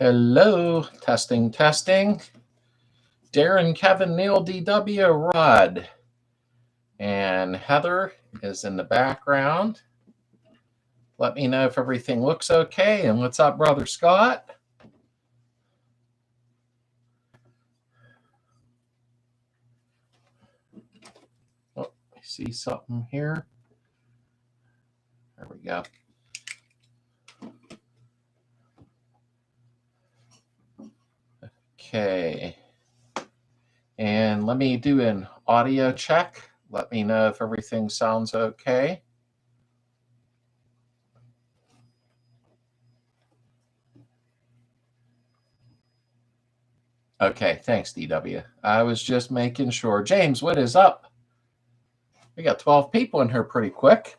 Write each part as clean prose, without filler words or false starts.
Hello, testing, testing. Darren, Kevin, Neil, DW, Rod, and Heather is in the background. Let me know if everything looks okay. And what's up, Brother Scott? Oh, I see something here. There we go. Okay. And let me do an audio check. Let me know if everything sounds okay. Okay, thanks, DW. I was just making sure. James, what is up? We got 12 people in here pretty quick.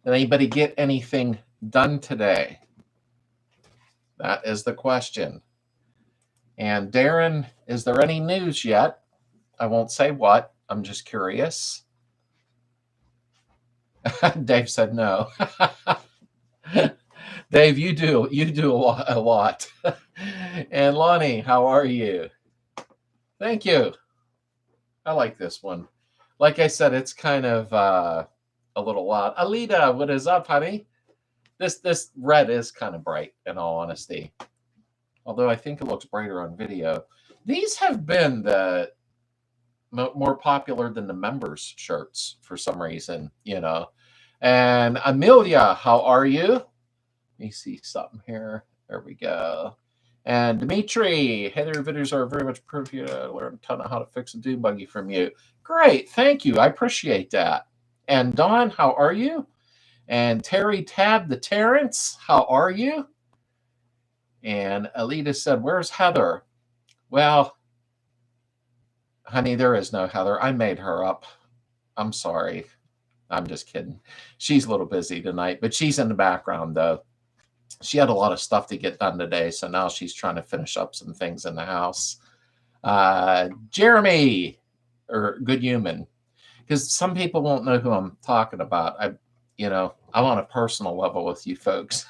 Did anybody get anything done today? That is the question. And Darren, is there any news yet? I won't say what. I'm just curious. Dave said no. Dave, you do a lot. And Lonnie, how are you? Thank you. I like this one. Like I said, it's kind of a little loud. Alita, what is up, honey? This red is kind of bright, in all honesty. Although I think it looks brighter on video. These have been the more popular than the members shirts for some reason, you know. And Amelia, how are you? Let me see something here. There we go. And Dimitri, hey, their videos are very much proof you learn a ton of how to fix a dune buggy from you. Great, thank you. I appreciate that. And Don, how are you? And Terry Tab the Terrence, how are you? And Alita said, where's Heather? Well, honey, there is no Heather. I made her up. I'm sorry. I'm just kidding. She's a little busy tonight, but she's in the background, though. She had a lot of stuff to get done today, so now she's trying to finish up some things in the house. Jeremy, or Good Human, because some people won't know who I'm talking about. I'm on a personal level with you folks.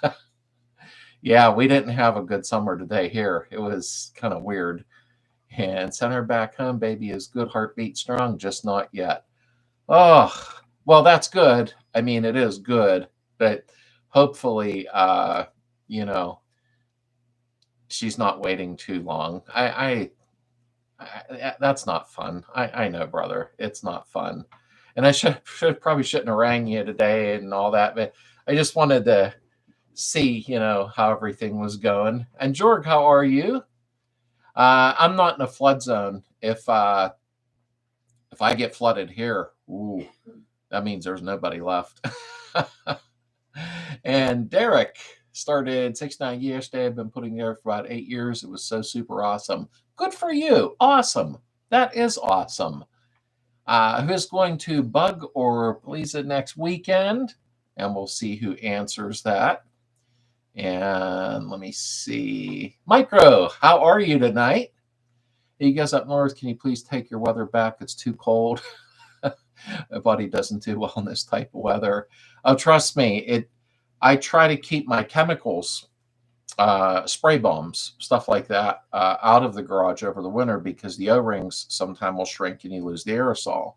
Yeah, we didn't have a good summer today here. It was kind of weird. And send her back home, baby is good, heartbeat strong, just not yet. Oh, well, that's good. I mean, it is good, but hopefully, she's not waiting too long. I that's not fun. I know, brother, it's not fun. And I probably shouldn't have rang you today and all that, but I just wanted to see, how everything was going. And Jorg, how are you? I'm not in a flood zone. If I get flooded here, ooh, that means there's nobody left. And Derek started 69 yesterday. I've been putting there for about 8 years. It was so super awesome. Good for you. Awesome. That is awesome. Who's going to bug or please it next weekend? And we'll see who answers that. And let me see. Micro, how are you tonight? Hey, you guys up north, can you please take your weather back? It's too cold. My body doesn't do well in this type of weather. Oh, trust me, I try to keep my chemicals, spray bombs, stuff like that, out of the garage over the winter because the O-rings sometime will shrink and you lose the aerosol.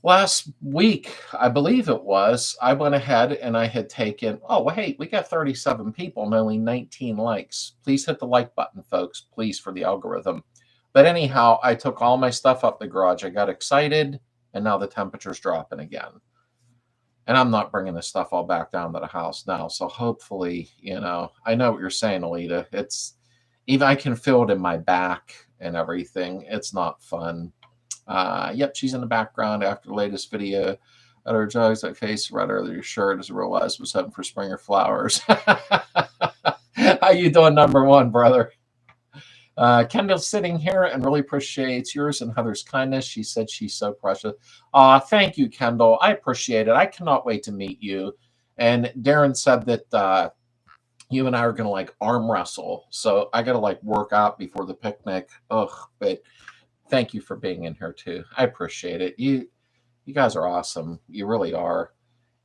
Last week, I believe it was, I went ahead and I had taken, oh, well, hey, we got 37 people and only 19 likes. Please hit the like button, folks, please, for the algorithm. But anyhow, I took all my stuff up the garage. I got excited, and now the temperature's dropping again. And I'm not bringing this stuff all back down to the house now. So hopefully, I know what you're saying, Alita. Even I can feel it in my back and everything. It's not fun. Yep, she's in the background after the latest video. At her jogs like face right earlier shirt as I realized was hoping for Springer flowers. How you doing, number one, brother? Kendall's sitting here and really appreciates yours and Heather's kindness. She said she's so precious. Thank you, Kendall. I appreciate it. I cannot wait to meet you. And Darren said that you and I are going to arm wrestle. So I got to work out before the picnic. Ugh, but thank you for being in here too. I appreciate it. You guys are awesome. You really are.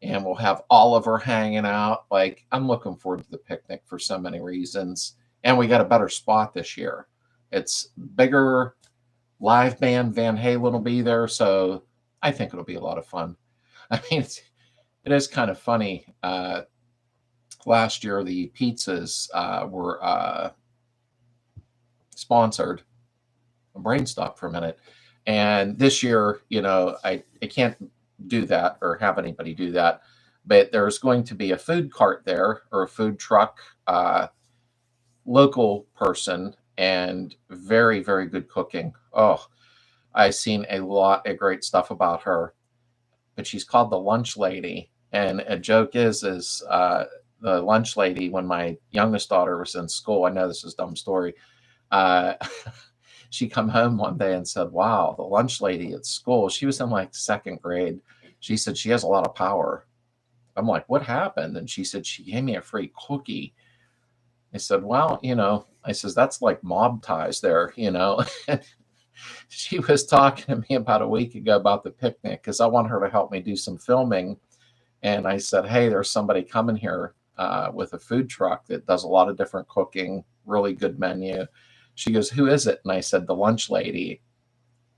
and we'll have Oliver hanging out. Like, I'm looking forward to the picnic for so many reasons. And we got a better spot this year. It's bigger. Live band Van Halen will be there, so I think it'll be a lot of fun. I mean, it is kind of funny. Last year, the pizzas were sponsored. My brain stopped for a minute. And this year, I can't do that or have anybody do that. But there's going to be a food cart there, or a food truck, local person, and very, very good cooking. Oh, I've seen a lot of great stuff about her. But she's called the Lunch Lady. And a joke is the lunch lady, when my youngest daughter was in school, I know this is a dumb story, uh, she come home one day and said, wow, the lunch lady at school, she was in like second grade. She said she has a lot of power. I'm like, what happened? And she said, she gave me a free cookie. I said, well, I says, that's like mob ties there. She was talking to me about a week ago about the picnic, because I want her to help me do some filming. And I said, hey, there's somebody coming here with a food truck that does a lot of different cooking, really good menu. She goes, who is it? And I said, the lunch lady.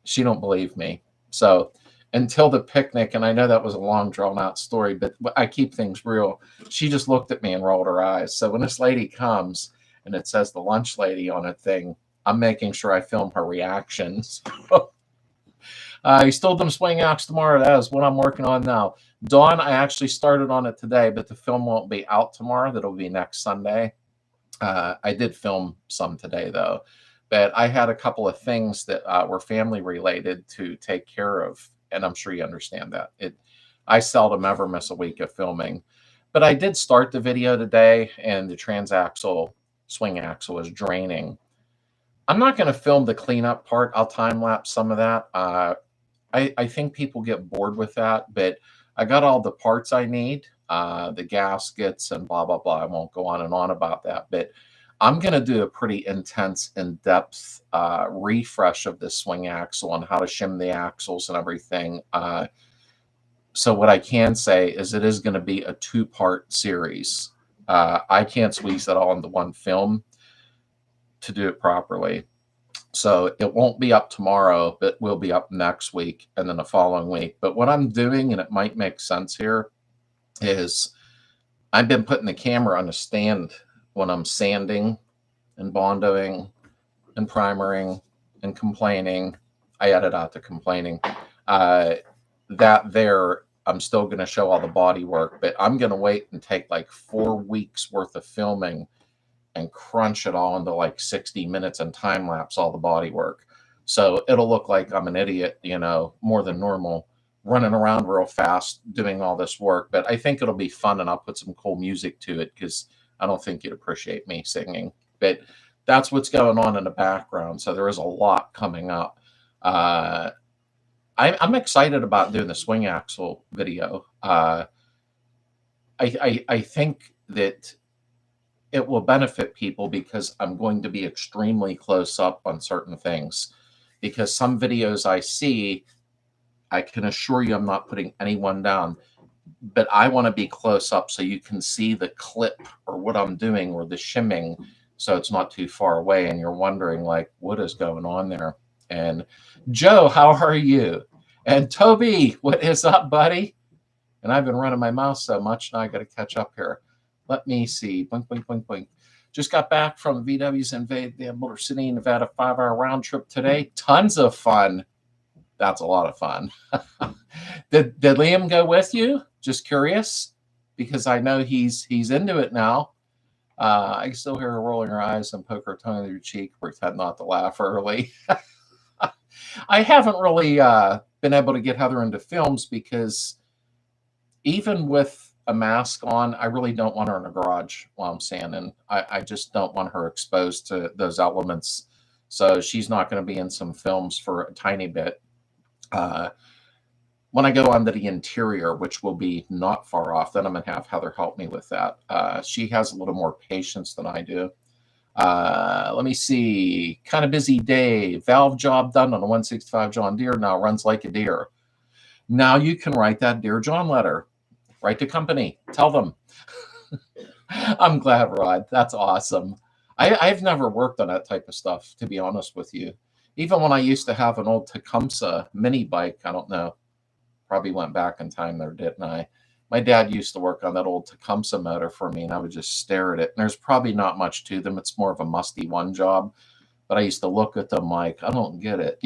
She don't believe me. So until the picnic, and I know that was a long drawn out story, but I keep things real. She just looked at me and rolled her eyes. So when this lady comes and it says the lunch lady on a thing, I'm making sure I film her reactions. You still them swing acts tomorrow. That is what I'm working on now. Dawn, I actually started on it today, but the film won't be out tomorrow. That'll be next Sunday. I did film some today, though. But I had a couple of things that were family related to take care of, and I'm sure you understand that. I seldom ever miss a week of filming. But I did start the video today, and the transaxle swing axle is draining. I'm not going to film the cleanup part. I'll time lapse some of that. I think people get bored with that, but I got all the parts I need, the gaskets and blah, blah, blah. I won't go on and on about that, but I'm going to do a pretty intense, in-depth refresh of this swing axle on how to shim the axles and everything. So what I can say is it is going to be a 2-part series. I can't squeeze that all into one film to do it properly. So it won't be up tomorrow, but will be up next week and then the following week. But what I'm doing, and it might make sense here, is I've been putting the camera on a stand when I'm sanding and bondoing and primering and complaining. I edit out the complaining. That there, I'm still going to show all the body work, but I'm going to wait and take like 4 weeks worth of filming and crunch it all into like 60 minutes and time lapse all the body work. So it'll look like I'm an idiot, more than normal, running around real fast, doing all this work. But I think it'll be fun, and I'll put some cool music to it, because I don't think you'd appreciate me singing. But that's what's going on in the background. So there is a lot coming up. I'm excited about doing the swing axle video. I think that it will benefit people, because I'm going to be extremely close up on certain things. Because some videos I see, I can assure you I'm not putting anyone down, but I want to be close up so you can see the clip or what I'm doing or the shimming, so it's not too far away and you're wondering like, what is going on there? And Joe, how are you? And Toby, what is up, buddy? And I've been running my mouth so much, now I got to catch up here. Let me see. Blink, blink, blink, blink. Just got back from VW's Invade the Boulder City, Nevada 5-hour round trip today. Tons of fun. That's a lot of fun. Did Liam go with you? Just curious, because I know he's into it now. I can still hear her rolling her eyes and poke her tongue in your cheek, pretend not to laugh early. I haven't really been able to get Heather into films, because even with a mask on, I really don't want her in a garage while I'm sanding. I just don't want her exposed to those elements. So she's not going to be in some films for a tiny bit. When I go on to the interior, which will be not far off, then I'm going to have Heather help me with that. She has a little more patience than I do. Let me see. Kind of busy day. Valve job done on a 165 John Deere. Now runs like a deer. Now you can write that Dear John letter. Write to company. Tell them. I'm glad, Rod. That's awesome. I've never worked on that type of stuff, to be honest with you. Even when I used to have an old Tecumseh mini bike, I don't know, probably went back in time there, didn't I? My dad used to work on that old Tecumseh motor for me, and I would just stare at it. And there's probably not much to them. It's more of a musty one job. But I used to look at them like, I don't get it.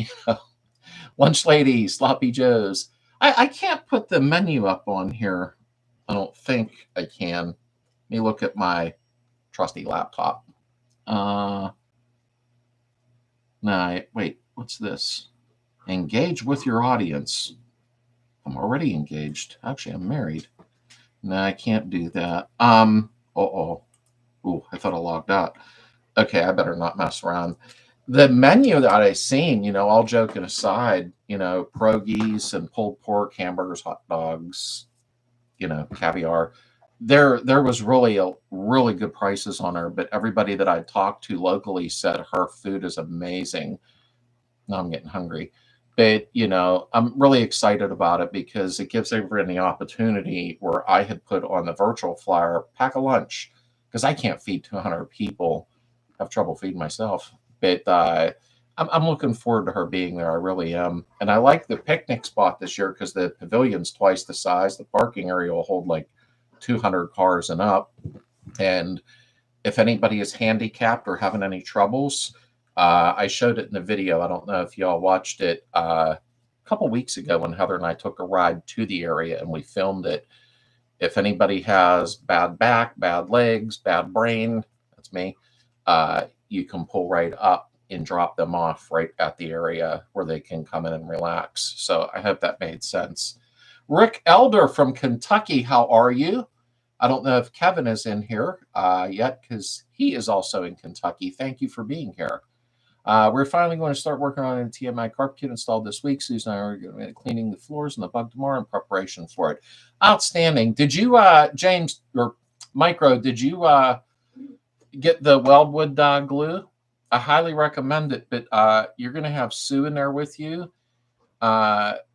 Lunch lady, sloppy joes. I can't put the menu up on here. I don't think I can. Let me look at my trusty laptop. No, wait, what's this? Engage with your audience. I'm already engaged. Actually, I'm married. No, I can't do that. Uh-oh. Ooh, I thought I logged out. Okay, I better not mess around. The menu that I seen, all joking aside, pierogies and pulled pork, hamburgers, hot dogs, caviar. There was really good prices on her, but everybody that I talked to locally said her food is amazing. Now I'm getting hungry. But, I'm really excited about it because it gives everyone the opportunity where I had put on the virtual flyer, pack a lunch, because I can't feed 200 people. I have trouble feeding myself. But I'm looking forward to her being there. I really am. And I like the picnic spot this year because the pavilion's twice the size. The parking area will hold like 200 cars and up. And if anybody is handicapped or having any troubles, I showed it in the video. I don't know if y'all watched it a couple weeks ago when Heather and I took a ride to the area and we filmed it. If anybody has bad back, bad legs, bad brain, that's me, you can pull right up and drop them off right at the area where they can come in and relax. So I hope that made sense. Rick Elder from Kentucky, how are you? I don't know if Kevin is in here yet because he is also in Kentucky. Thank you for being here. We're finally going to start working on a TMI carpet kit installed this week. Susan and I are going to be cleaning the floors and the bug tomorrow in preparation for it. Outstanding. Did you, James or Micro, did you get the weldwood glue? I highly recommend it, but you're going to have Sue in there with you.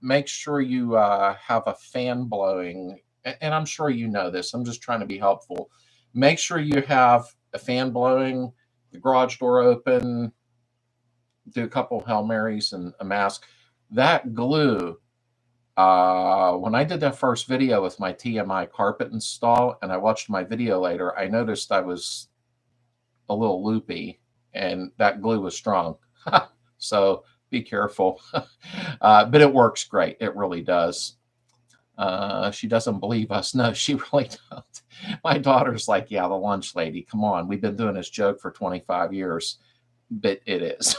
Make sure you have a fan blowing, and I'm sure you know this. I'm just trying to be helpful. Make sure you have a fan blowing, the garage door open, do a couple Hail Marys and a mask. That glue, when I did that first video with my TMI carpet install, and I watched my video later, I noticed I was a little loopy, and that glue was strong. So be careful. But it works great. It really does. She doesn't believe us. No, she really don't. My daughter's like, yeah, the lunch lady. Come on. We've been doing this joke for 25 years. But it is.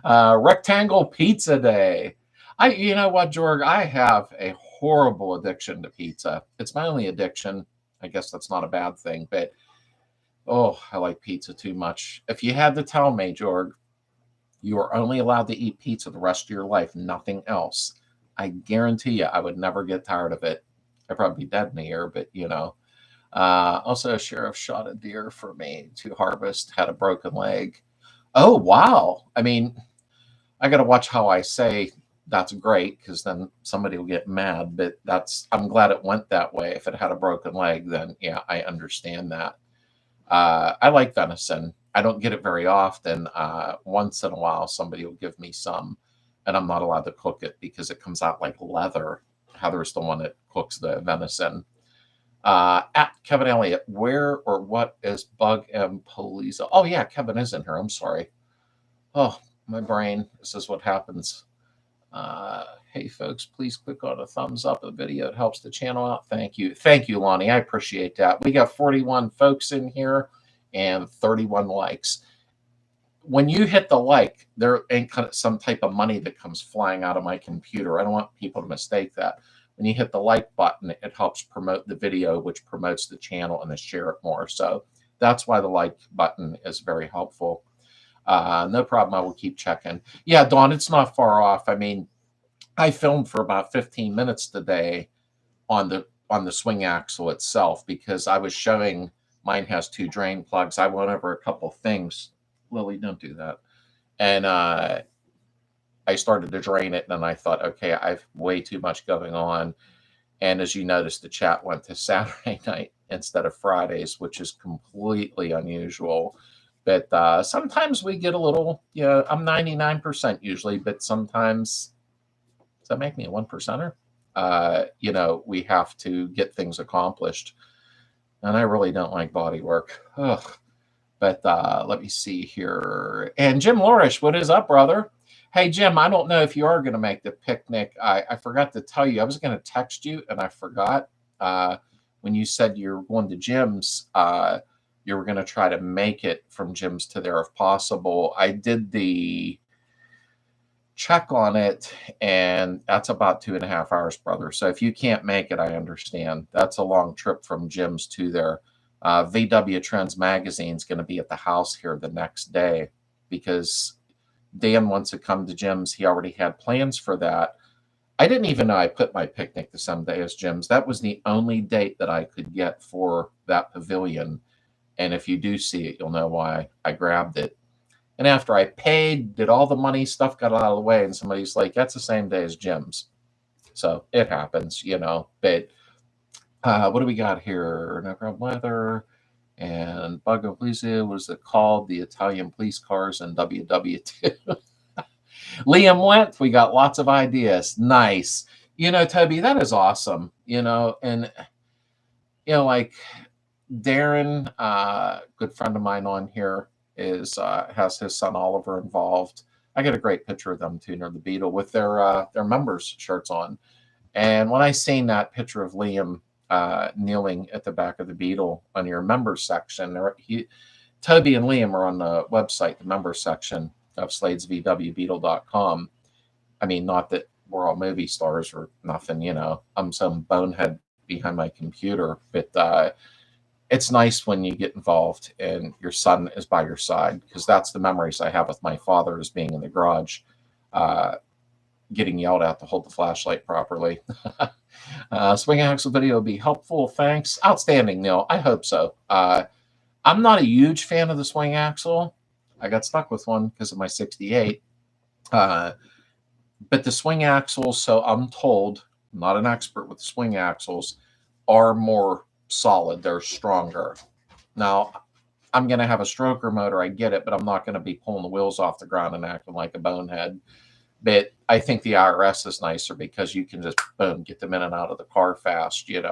Rectangle Pizza Day. You know what, George? I have a horrible addiction to pizza. It's my only addiction. I guess that's not a bad thing, but I like pizza too much. If you had to tell me, George, you are only allowed to eat pizza the rest of your life, nothing else, I guarantee you I would never get tired of it. I'd probably be dead in a year, but Also, a sheriff shot a deer for me to harvest, had a broken leg. Oh, wow. I mean, I got to watch how I say that's great because then somebody will get mad, but I'm glad it went that way. If it had a broken leg, then yeah, I understand that. I like venison. I don't get it very often. Once in a while, somebody will give me some, and I'm not allowed to cook it because it comes out like leather. Heather's the one that cooks the venison. At Kevin Elliott, where or what is Bug and Palooza? Oh, yeah, Kevin is in here. I'm sorry. Oh, my brain. This is what happens. Hey, folks, please click on a thumbs up of the video. It helps the channel out. Thank you. Thank you, Lonnie. I appreciate that. We got 41 folks in here and 31 likes. When you hit the like, there ain't some type of money that comes flying out of my computer. I don't want people to mistake that. When you hit the like button, it helps promote the video, which promotes the channel and they share it more. So that's why the like button is very helpful. No problem. I will keep checking. Yeah, Dawn, it's not far off. I mean, I filmed for about 15 minutes today on the swing axle itself because I was showing mine has 2 drain plugs. I went over a couple things. Lily, don't do that. And I started to drain it, and I thought, okay, I have way too much going on. And as you noticed, the chat went to Saturday night instead of Fridays, which is completely unusual. But sometimes we get a little, I'm 99% usually, but sometimes, does that make me a 1%er? We have to get things accomplished. And I really don't like Bodywork. Ugh. But let me see here. And Jim Lorish, what is up, brother? Hey, Jim, I don't know if you are going to make the picnic. I forgot to tell you. I was going to text you, and I forgot. When you said you were going to Jim's, you were going to try to make it from Jim's to there if possible. I did the check on it, and that's about 2.5 hours, brother. So if you can't make it, I understand. That's a long trip from Jim's to there. VW Trends Magazine is going to be at the house here the next day because Dan wants to come to Jim's. He already had plans for that. I didn't even know I put my picnic the same day as Jim's. That was the only date that I could get for that pavilion. And if you do see it, you'll know why I grabbed it. And after I paid, did all the money stuff, got out of the way, and somebody's like, that's the same day as Jim's. So it happens, But what do we got here? No weather and Bug of Lisa, what is it called? The Italian police cars and WW2. Liam went. We got lots of ideas. Nice. Toby, that is awesome. And like Darren, good friend of mine on here, has his son Oliver involved. I get a great picture of them too near the Beetle with their members shirts on. And when I seen that picture of Liam kneeling at the back of the Beetle on your members section, Toby and Liam are on the website, the members section of sladesvwbeetle.com. I mean, not that we're all movie stars or nothing, I'm some bonehead behind my computer, but it's nice when you get involved and your son is by your side, because that's the memories I have with my father, is being in the garage, getting yelled at to hold the flashlight properly. Swing axle video will be helpful. Thanks. Outstanding, Neil. I hope so. I'm not a huge fan of the swing axle. I got stuck with one because of my 68. But the swing axles, so I'm told, I'm not an expert with the swing axles, are more solid. They're stronger. Now, I'm going to have a stroker motor. I get it, but I'm not going to be pulling the wheels off the ground and acting like a bonehead. But I think the IRS is nicer because you can just, boom, get them in and out of the car fast, If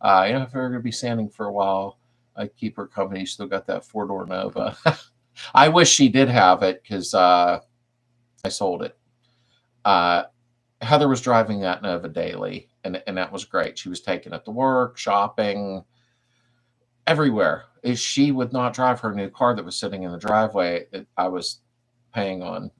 we're going to be sanding for a while, I keep her company. Still got that 4-door Nova. I wish she did have it because I sold it. Heather was driving that Nova daily, and that was great. She was taking it to work, shopping, everywhere. She would not drive her new car that was sitting in the driveway that I was paying on.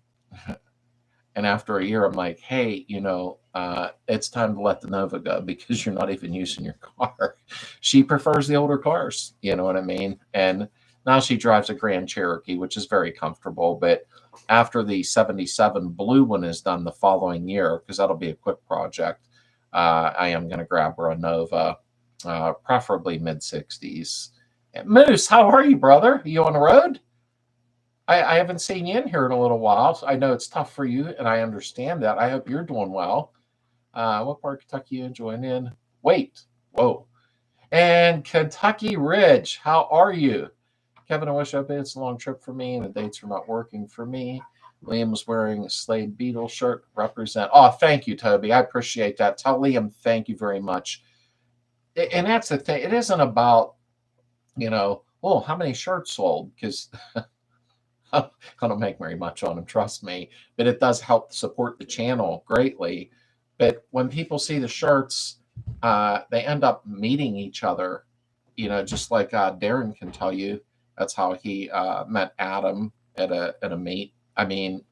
And after a year, I'm like, hey, it's time to let the Nova go because you're not even using your car. She prefers the older cars, you know what I mean? And now she drives a Grand Cherokee, which is very comfortable. But after the 77 blue one is done the following year, because that'll be a quick project, I am going to grab her a Nova, preferably mid-60s. Moose, how are you, brother? Are you on the road? I haven't seen you in here in a little while. So I know it's tough for you, and I understand that. I hope you're doing well. What part of Kentucky you enjoying in? Wait. Whoa. And Kentucky Ridge, how are you? Kevin, I wish it's a long trip for me, and the dates are not working for me. Liam was wearing a Slade Beetle shirt. Represent. Oh, thank you, Toby. I appreciate that. Tell Liam thank you very much. And that's the thing. It isn't about, how many shirts sold, because I don't make very much on them, trust me. But it does help support the channel greatly. But when people see the shirts, they end up meeting each other, just like Darren can tell you. That's how he met Adam at a meet. I mean,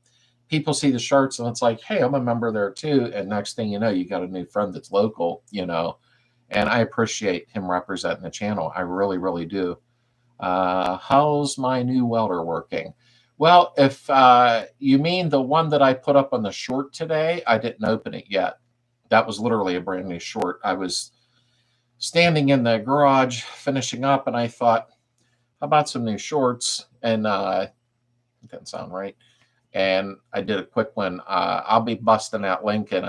people see the shirts and it's like, hey, I'm a member there too. And next thing you know, you got a new friend that's local, and I appreciate him representing the channel. I really, really do. How's my new welder working? Well, if you mean the one that I put up on the short today, I didn't open it yet. That was literally a brand new short. I was standing in the garage finishing up, and I thought, how about some new shorts? And it didn't sound right. And I did a quick one. I'll be busting that link in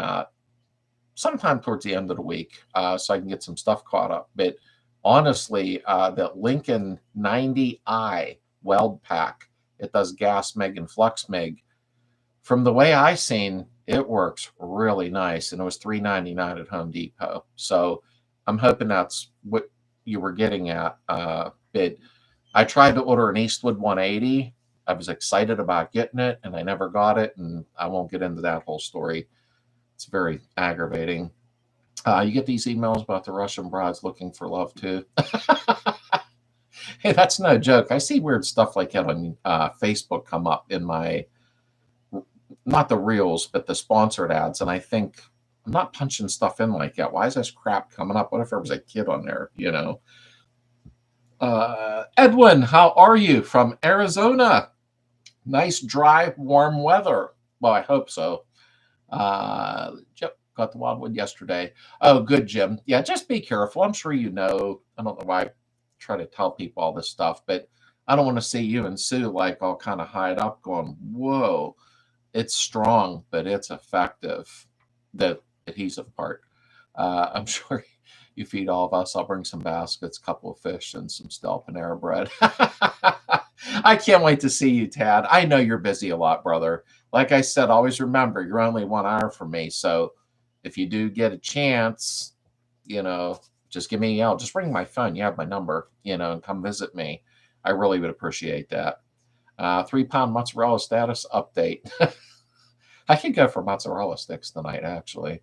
sometime towards the end of the week, so I can get some stuff caught up. But honestly, that Lincoln 90i weld pack, it does gas mig and flux mig. From the way I seen, it works really nice, and it was $3.99 at Home Depot. So I'm hoping that's what you were getting at. But I tried to order an Eastwood 180. I was excited about getting it, and I never got it, and I won't get into that whole story. It's very aggravating. You get these emails about the Russian brides looking for love too. Hey, that's no joke. I see weird stuff like that on Facebook come up in my, not the reels, but the sponsored ads. And I think, I'm not punching stuff in like that. Why is this crap coming up? What if there was a kid on there, you know? Edwin, how are you from Arizona? Nice, dry, warm weather. Well, I hope so. Got the wildwood yesterday. Oh, good, Jim. Yeah, just be careful. I'm sure you know. I don't know why I try to tell people all this stuff, but I don't want to see you and Sue like all kind of hide up going, whoa, it's strong, but it's effective. The adhesive part. I'm sure you feed all of us. I'll bring some baskets, a couple of fish, and some stale Panera bread. I can't wait to see you, Tad. I know you're busy a lot, brother. Like I said, always remember, you're only 1 hour from me. So if you do get a chance, you know, just give me a yell. Just ring my phone. You have my number, you know, and come visit me. I really would appreciate that. 3-pound mozzarella status update. I could go for mozzarella sticks tonight, actually.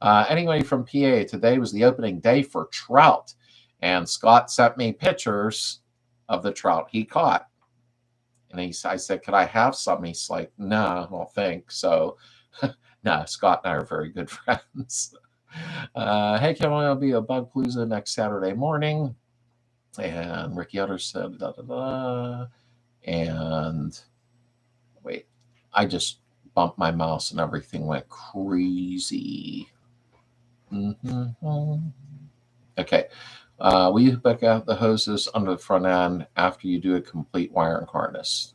Anyway, from PA, today was the opening day for trout. And Scott sent me pictures of the trout he caught. And I said, could I have some? He's like, no, I don't think so. No, Scott and I are very good friends. Hey, Kevin, I'll be a Bug Palooza next Saturday morning. And Ricky Utter said, da, da, da. And wait, I just bumped my mouse and everything went crazy. Okay. Will you back out the hoses under the front end after you do a complete wiring harness?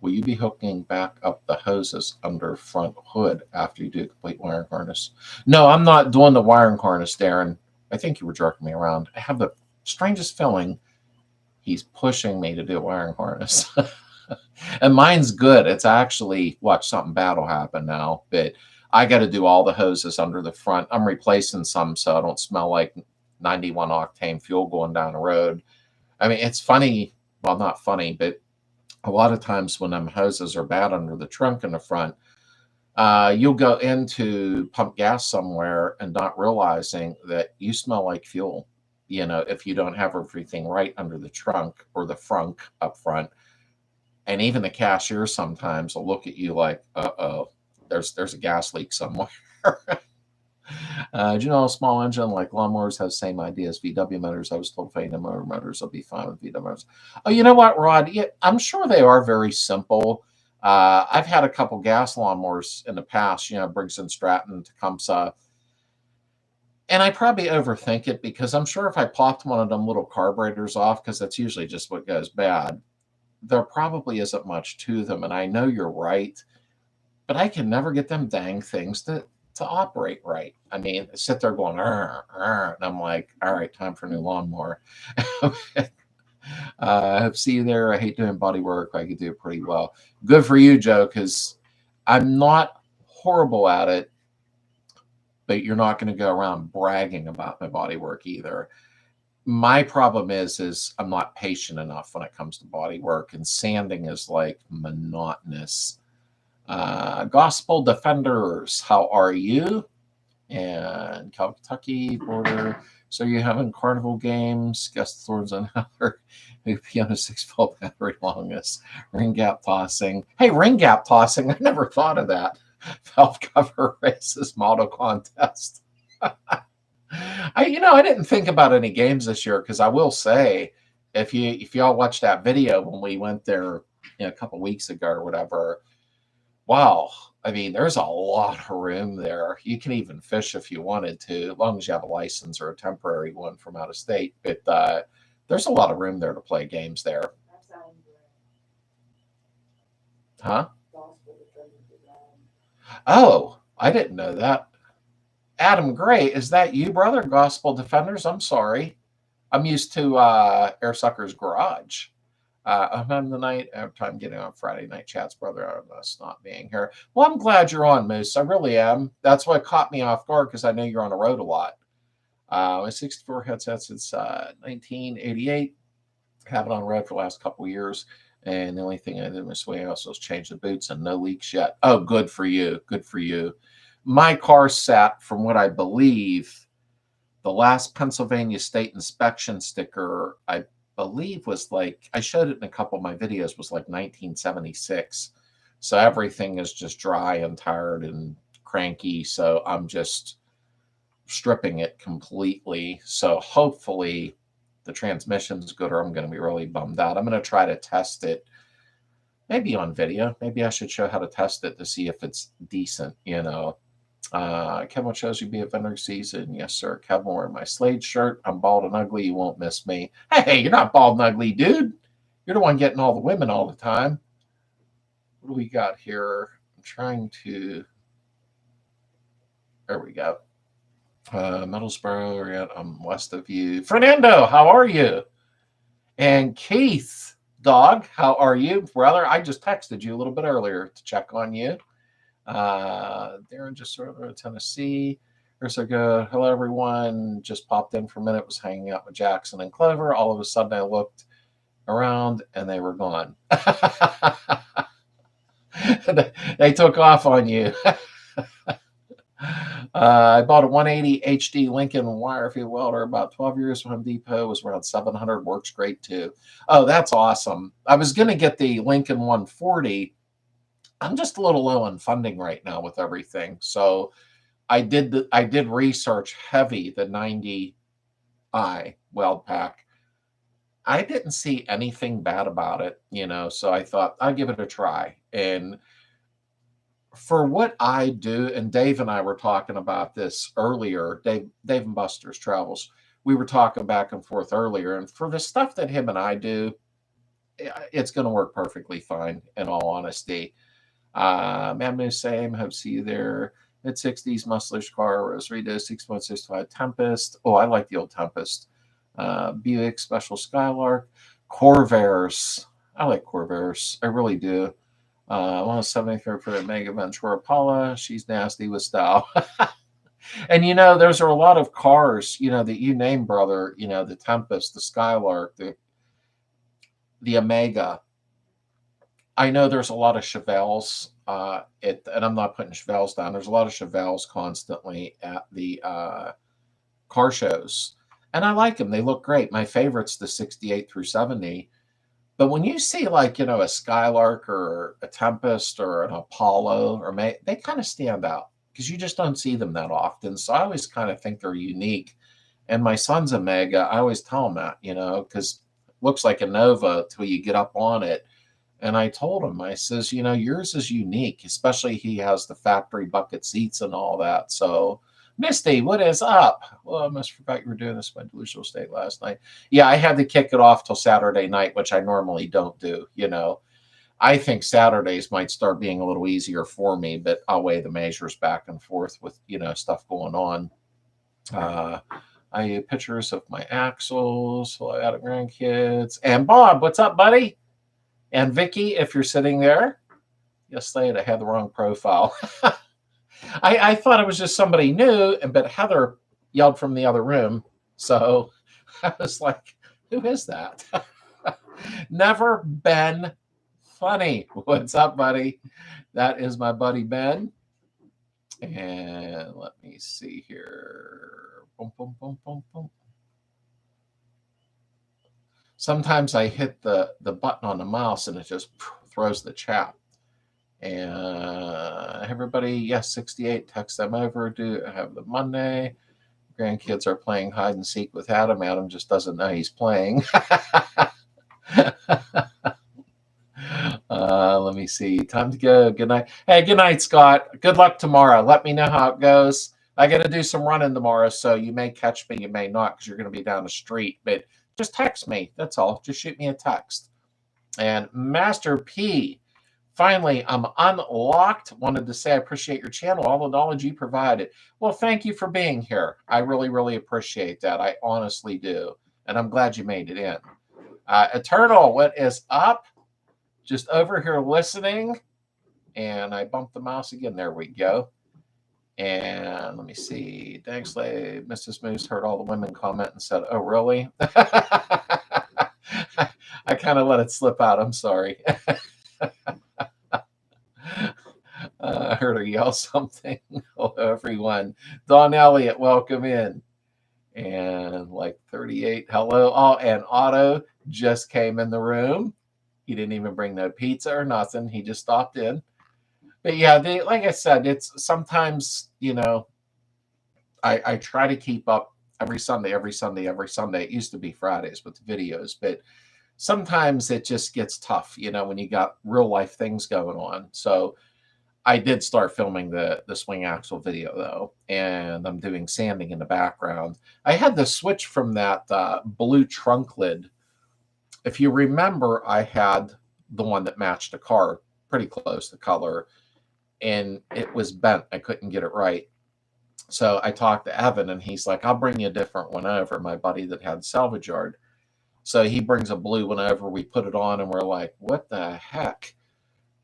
Will you be hooking back up the hoses under front hood after you do a complete wiring harness? No, I'm not doing the wiring harness, Darren. I think you were jerking me around. I have the strangest feeling he's pushing me to do a wiring harness. And mine's good. It's actually, watch, something bad will happen now, but I got to do all the hoses under the front. I'm replacing some so I don't smell like 91 octane fuel going down the road. I mean, it's funny. Well, not funny, but a lot of times when them hoses are bad under the trunk in the front, you'll go in to pump gas somewhere and not realizing that you smell like fuel, you know, if you don't have everything right under the trunk or the frunk up front. And even the cashier sometimes will look at you like, uh-oh, there's a gas leak somewhere. Do you know a small engine like lawnmowers have the same idea as VW motors? I was told Phantom motors will be fine with VW motors. Oh, you know what, Rod? Yeah, I'm sure they are very simple. I've had a couple gas lawnmowers in the past, you know, Briggs & Stratton, Tecumseh. And I probably overthink it because I'm sure if I popped one of them little carburetors off, because that's usually just what goes bad, there probably isn't much to them. And I know you're right, but I can never get them dang things to operate right. I mean, I sit there going, and I'm like, all right, time for a new lawnmower. I hope to see you there. I hate doing body work. I could do it pretty well. Good for you, Joe, because I'm not horrible at it, but you're not going to go around bragging about my body work either. My problem is I'm not patient enough when it comes to body work, and sanding is like monotonous. Gospel Defenders, how are you? And Kentucky border. So you're having carnival games, guest thorns and other piano 6-volt battery longness, ring gap tossing. Hey, ring gap tossing, I never thought of that. Valve cover races, model contest. I didn't think about any games this year, because I will say, if y'all watched that video when we went there, a couple weeks ago or whatever, wow, I mean, there's a lot of room there. You can even fish if you wanted to, as long as you have a license or a temporary one from out of state. But there's a lot of room there to play games there. Huh? Oh, I didn't know that. Adam Gray, is that you, brother? Gospel Defenders? I'm sorry. I'm used to Air Sucker's Garage. I'm having the night time getting on Friday night chats, brother. I'm not being here. Well, I'm glad you're on, Moose. I really am. That's what caught me off guard because I know you're on the road a lot. My 64 headset since 1988. Have it on the road for the last couple of years. And the only thing I did was I also change the boots and no leaks yet. Oh, good for you. Good for you. My car sat, from what I believe, the last Pennsylvania state inspection sticker, I believe, was like, I showed it in a couple of my videos, was like 1976. So everything is just dry and tired and cranky. So I'm just stripping it completely. So hopefully the transmission's good, or I'm going to be really bummed out. I'm going to try to test it maybe on video. Maybe I should show how to test it to see if it's decent, you know. Kevin shows you be a vendor season. Yes, sir. Kevin wearing my Slades shirt. I'm bald and ugly. You won't miss me. Hey, you're not bald and ugly, dude. You're the one getting all the women all the time. What do we got here? I'm trying to. There we go. Middlesbrough, I'm west of you. Fernando, how are you? And Keith, dog, how are you, brother? I just texted you a little bit earlier to check on you. Darren just sort of Tennessee. Here's a good. Hello, everyone. Just popped in for a minute. Was hanging out with Jackson and Clover. All of a sudden, I looked around and they were gone. They took off on you. I bought a 180 HD Lincoln wire feed welder about 12 years from Home Depot. It was around 700. Works great too. Oh, that's awesome. I was going to get the Lincoln 140. I'm just a little low on funding right now with everything. So I did research heavy the 90i weld pack. I didn't see anything bad about it, you know, so I thought I'd give it a try. And for what I do, and Dave and I were talking about this earlier, Dave and Buster's Travels, we were talking back and forth earlier, and for the stuff that him and I do, it's going to work perfectly fine, in all honesty. Mamu, same, hope to see you there. Mid-60s, musclish car, Rosary does 6.65 Tempest. Oh, I like the old Tempest. Buick Special Skylark. Corvairs. I like Corvairs. I really do. 173 for the Mega Ventura Paula. She's nasty with style. And, you know, there's a lot of cars, you know, that you name, brother, you know, the Tempest, the Skylark, the Omega. I know there's a lot of Chevelles, and I'm not putting Chevelles down. There's a lot of Chevelles constantly at the car shows. And I like them. They look great. My favorite's the 68 through 70. But when you see, like, you know, a Skylark or a Tempest or an Apollo, they kind of stand out because you just don't see them that often. So I always kind of think they're unique. And my son's a Mega. I always tell him that, you know, because it looks like a Nova till you get up on it. And I told him, I says, you know, yours is unique, especially he has the factory bucket seats and all that. So, Misty, what is up? Well, I must forgot you were doing this in my delusional state last night. Yeah, I had to kick it off till Saturday night, which I normally don't do. You know, I think Saturdays might start being a little easier for me, but I'll weigh the measures back and forth with, you know, stuff going on. I have pictures of my axles. Hello, out of grandkids. And Bob, what's up, buddy? And Vicky, if you're sitting there, yes, Slade, I had the wrong profile. I thought it was just somebody new, but Heather yelled from the other room. So I was like, who is that? Never been funny. What's up, buddy? That is my buddy Ben. And let me see here. Boom, boom, boom, boom, boom. Sometimes I hit the button on the mouse and it just throws the chat. And everybody, yes, 68, text them over. Do have the Monday. Grandkids are playing hide and seek with Adam. Adam just doesn't know he's playing. Let me see. Time to go. Good night. Hey, good night, Scott. Good luck tomorrow. Let me know how it goes. I got to do some running tomorrow, so you may catch me, you may not, because you're going to be down the street. But just text me. That's all. Just shoot me a text. And Master P, Finally, I'm unlocked. Wanted to say I appreciate your channel, all the knowledge you provided. Well, thank you for being here. I really, really appreciate that. I honestly do. And I'm glad you made it in. Eternal, what is up? Just over here listening. And I bumped the mouse again. There we go. And let me see. Dang Slade, Mrs. Moose heard all the women comment and said, oh, really? I kind of let it slip out. I'm sorry. I heard her yell something. Hello, everyone. Don Elliott, welcome in. And like 38, hello. Oh, and Otto just came in the room. He didn't even bring no pizza or nothing. He just stopped in. But yeah, like I said, it's sometimes, I try to keep up every Sunday. It used to be Fridays with the videos, but sometimes it just gets tough, when you got real life things going on. So I did start filming the swing axle video though, and I'm doing sanding in the background. I had to switch from that blue trunk lid. If you remember, I had the one that matched the car pretty close, the color, and it was bent. I couldn't get it right. So I talked to Evan, and he's like, I'll bring you a different one over, my buddy that had salvage yard. So he brings a blue one over. We put it on, and we're like, what the heck?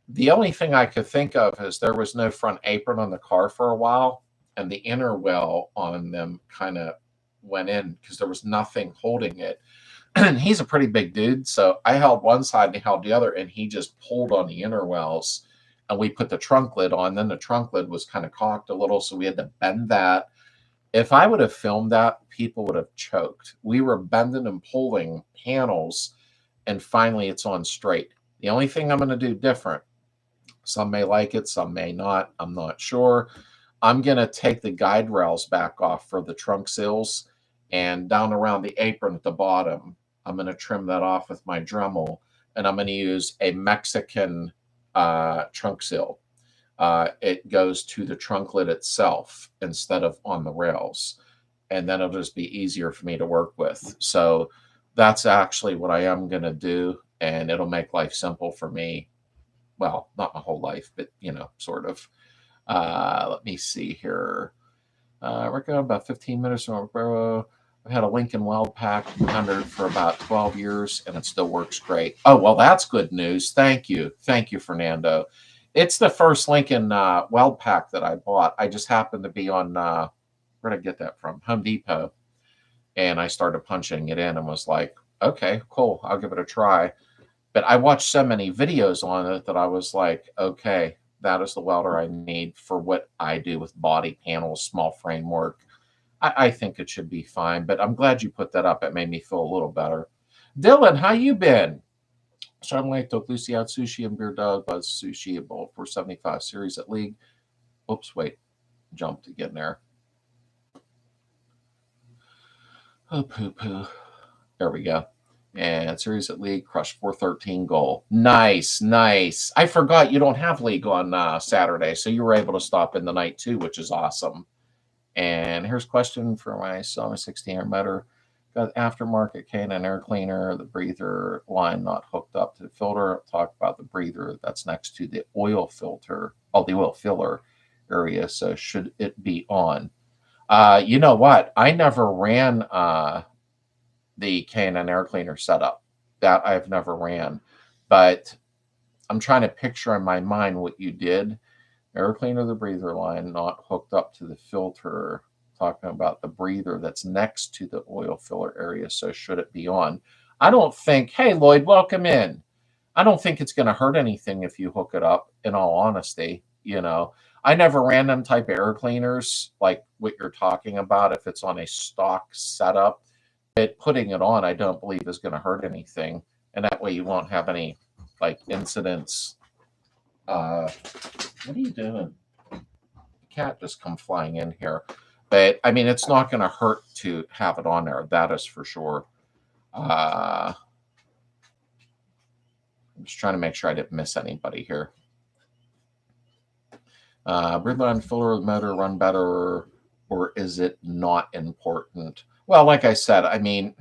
The only thing I could think of is there was no front apron on the car for a while, and the inner well on them kind of went in because there was nothing holding it. And he's a pretty big dude, so I held one side and he held the other, and he just pulled on the inner wells, and we put the trunk lid on. Then the trunk lid was kind of cocked a little, so we had to bend that. If I would have filmed that, people would have choked. We were bending and pulling panels, and finally it's on straight. The only thing I'm going to do different, some may like it, some may not, I'm not sure. I'm going to take the guide rails back off for the trunk seals, and down around the apron at the bottom, I'm going to trim that off with my Dremel, and I'm going to use a Mexican trunk seal. It goes to the trunk lid itself instead of on the rails, and then it'll just be easier for me to work with. So that's actually what I am going to do, and it'll make life simple for me. Well, not my whole life, but, sort of. Let me see here. We're going about 15 minutes from Apparel. I've had a Lincoln Weld Pack 100 for about 12 years, and it still works great. Oh, well, that's good news. Thank you. Thank you, Fernando. It's the first Lincoln Weld Pack that I bought. I just happened to be on, where did I get that from? Home Depot. And I started punching it in and was like, okay, cool. I'll give it a try. But I watched so many videos on it that I was like, okay, that is the welder I need for what I do with body panels, small frame work. I think it should be fine, but I'm glad you put that up. It made me feel a little better. Dylan, how you been? Suddenly took Lucy out sushi and beer dog was sushi at bowl 475 series at league. Oops, wait, jumped to get there. Oh, poo. There we go. And series at league, crushed 413 goal. Nice. I forgot you don't have league on Saturday, so you were able to stop in the night too, which is awesome. And here's a question for when I saw my 16-year motor. Got aftermarket K&N air cleaner, the breather line not hooked up to the filter. Talk about the breather that's next to the oil filter, the oil filler area. So should it be on? You know what? I never ran the K&N air cleaner setup. That I've never ran, but I'm trying to picture in my mind what you did. Air cleaner, the breather line not hooked up to the filter. Talking about the breather that's next to the oil filler area. So should it be on? I don't think, hey, Lloyd, welcome in. I don't think it's going to hurt anything if you hook it up, in all honesty. I never ran them type of air cleaners like what you're talking about if it's on a stock setup. But putting it on, I don't believe is going to hurt anything. And that way you won't have any incidents. What are you doing? The cat just come flying in here. But, I mean, it's not going to hurt to have it on there. That is for sure. I'm just trying to make sure I didn't miss anybody here. Breather filler motor run better, or is it not important? Well, like I said, I mean,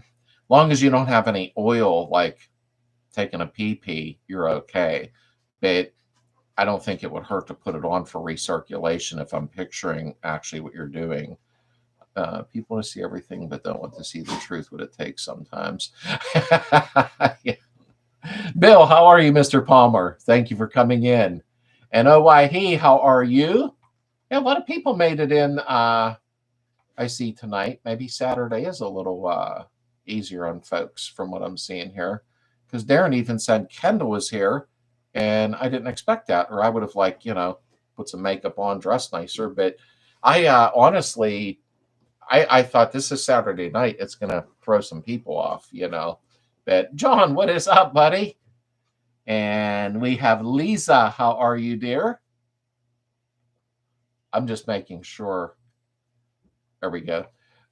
long as you don't have any oil, like taking a pee-pee, you're okay. But I don't think it would hurt to put it on for recirculation if I'm picturing actually what you're doing. People want to see everything, but don't want to see the truth, what it takes sometimes. Yeah. Bill, how are you, Mr. Palmer? Thank you for coming in. And OYE, how are you? Yeah, a lot of people made it in. I see tonight. Maybe Saturday is a little easier on folks from what I'm seeing here. Because Darren even said Kendall was here, and I didn't expect that, or I would have put some makeup on, dressed nicer. But I honestly, I thought this is Saturday night. It's going to throw some people off, But John, what is up, buddy? And we have Lisa. How are you, dear? I'm just making sure. There we go.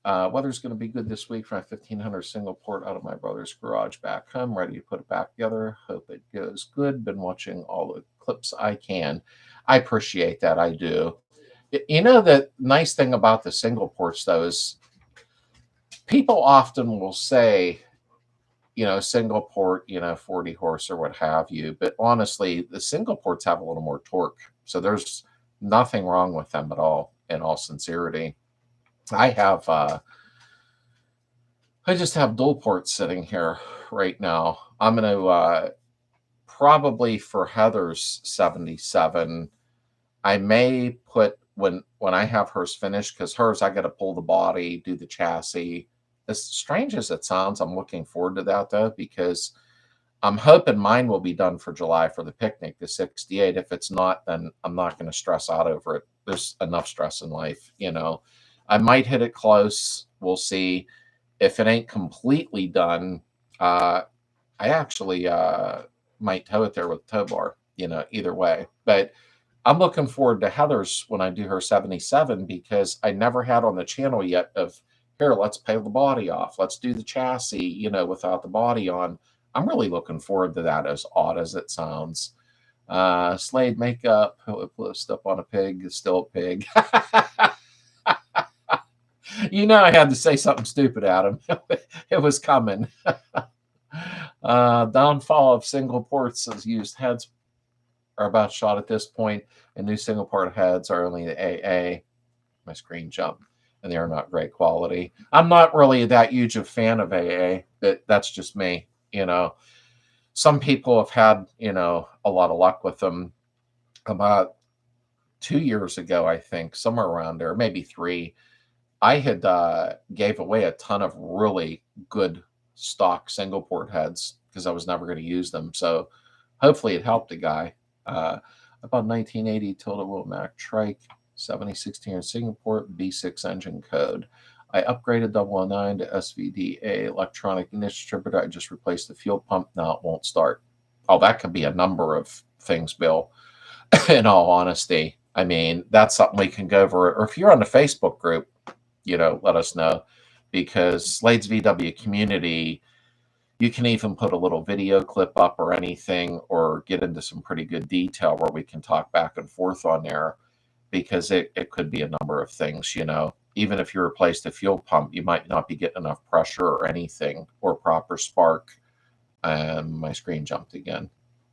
Weather's going to be good this week for my 1500 single port out of my brother's garage back home. Ready to put it back together. Hope it goes good. Been watching all the clips I can. I appreciate that. I do. The nice thing about the single ports, though, is people often will say, single port, 40 horse or what have you. But honestly, the single ports have a little more torque. So there's nothing wrong with them at all, in all sincerity. I just have dual ports sitting here right now. I'm going to probably for Heather's 77, I may put when I have hers finished, because hers I got to pull the body, do the chassis. As strange as it sounds, I'm looking forward to that though, because I'm hoping mine will be done for July for the picnic, the 68. If it's not, then I'm not going to stress out over it. There's enough stress in life, I might hit it close. We'll see. If it ain't completely done, I actually might tow it there with a tow bar, either way. But I'm looking forward to Heather's when I do her 77, because I never had on the channel yet of, here, let's peel the body off. Let's do the chassis, without the body on. I'm really looking forward to that, as odd as it sounds. Slade makeup, step on a pig, is still a pig. I had to say something stupid, Adam. It was coming. Downfall of single ports as used heads are about shot at this point, and new single port heads are only the AA. My screen jumped, and they are not great quality. I'm not really that huge a fan of AA, but that's just me. Some people have had, a lot of luck with them. About 2 years ago, I think, somewhere around there, maybe 3, I had gave away a ton of really good stock single port heads because I was never going to use them. So hopefully it helped a guy. About 1980 Tilda Will Mac Trike 7016 single port B6 engine code. I upgraded 009 to SVDA electronic ignition distributor. I just replaced the fuel pump. Now it won't start. Oh, that could be a number of things, Bill. In all honesty, I mean, that's something we can go over. Or if you're on the Facebook group, let us know, because Slades VW community, you can even put a little video clip up or anything, or get into some pretty good detail where we can talk back and forth on there, because it could be a number of things, Even if you replace the fuel pump, you might not be getting enough pressure or anything, or proper spark. My screen jumped again.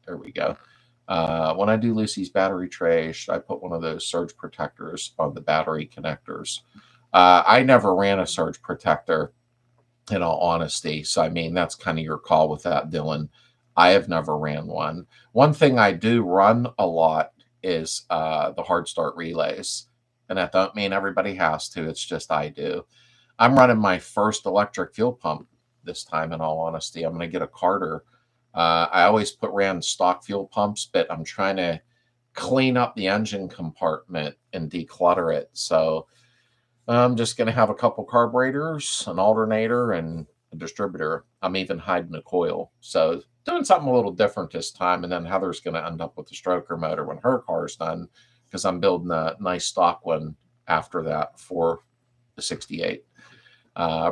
There we go. When I do Lucy's battery tray, should I put one of those surge protectors on the battery connectors? I never ran a surge protector, in all honesty. So, I mean, that's kind of your call with that, Dylan. I have never ran one. One thing I do run a lot is the hard start relays. And that don't mean everybody has to. It's just I do. I'm running my first electric fuel pump this time, in all honesty. I'm going to get a Carter. I always ran stock fuel pumps, but I'm trying to clean up the engine compartment and declutter it. So I'm just going to have a couple carburetors, an alternator, and a distributor. I'm even hiding a coil. So doing something a little different this time. And then Heather's going to end up with the stroker motor when her car's done, because I'm building a nice stock one after that for the 68.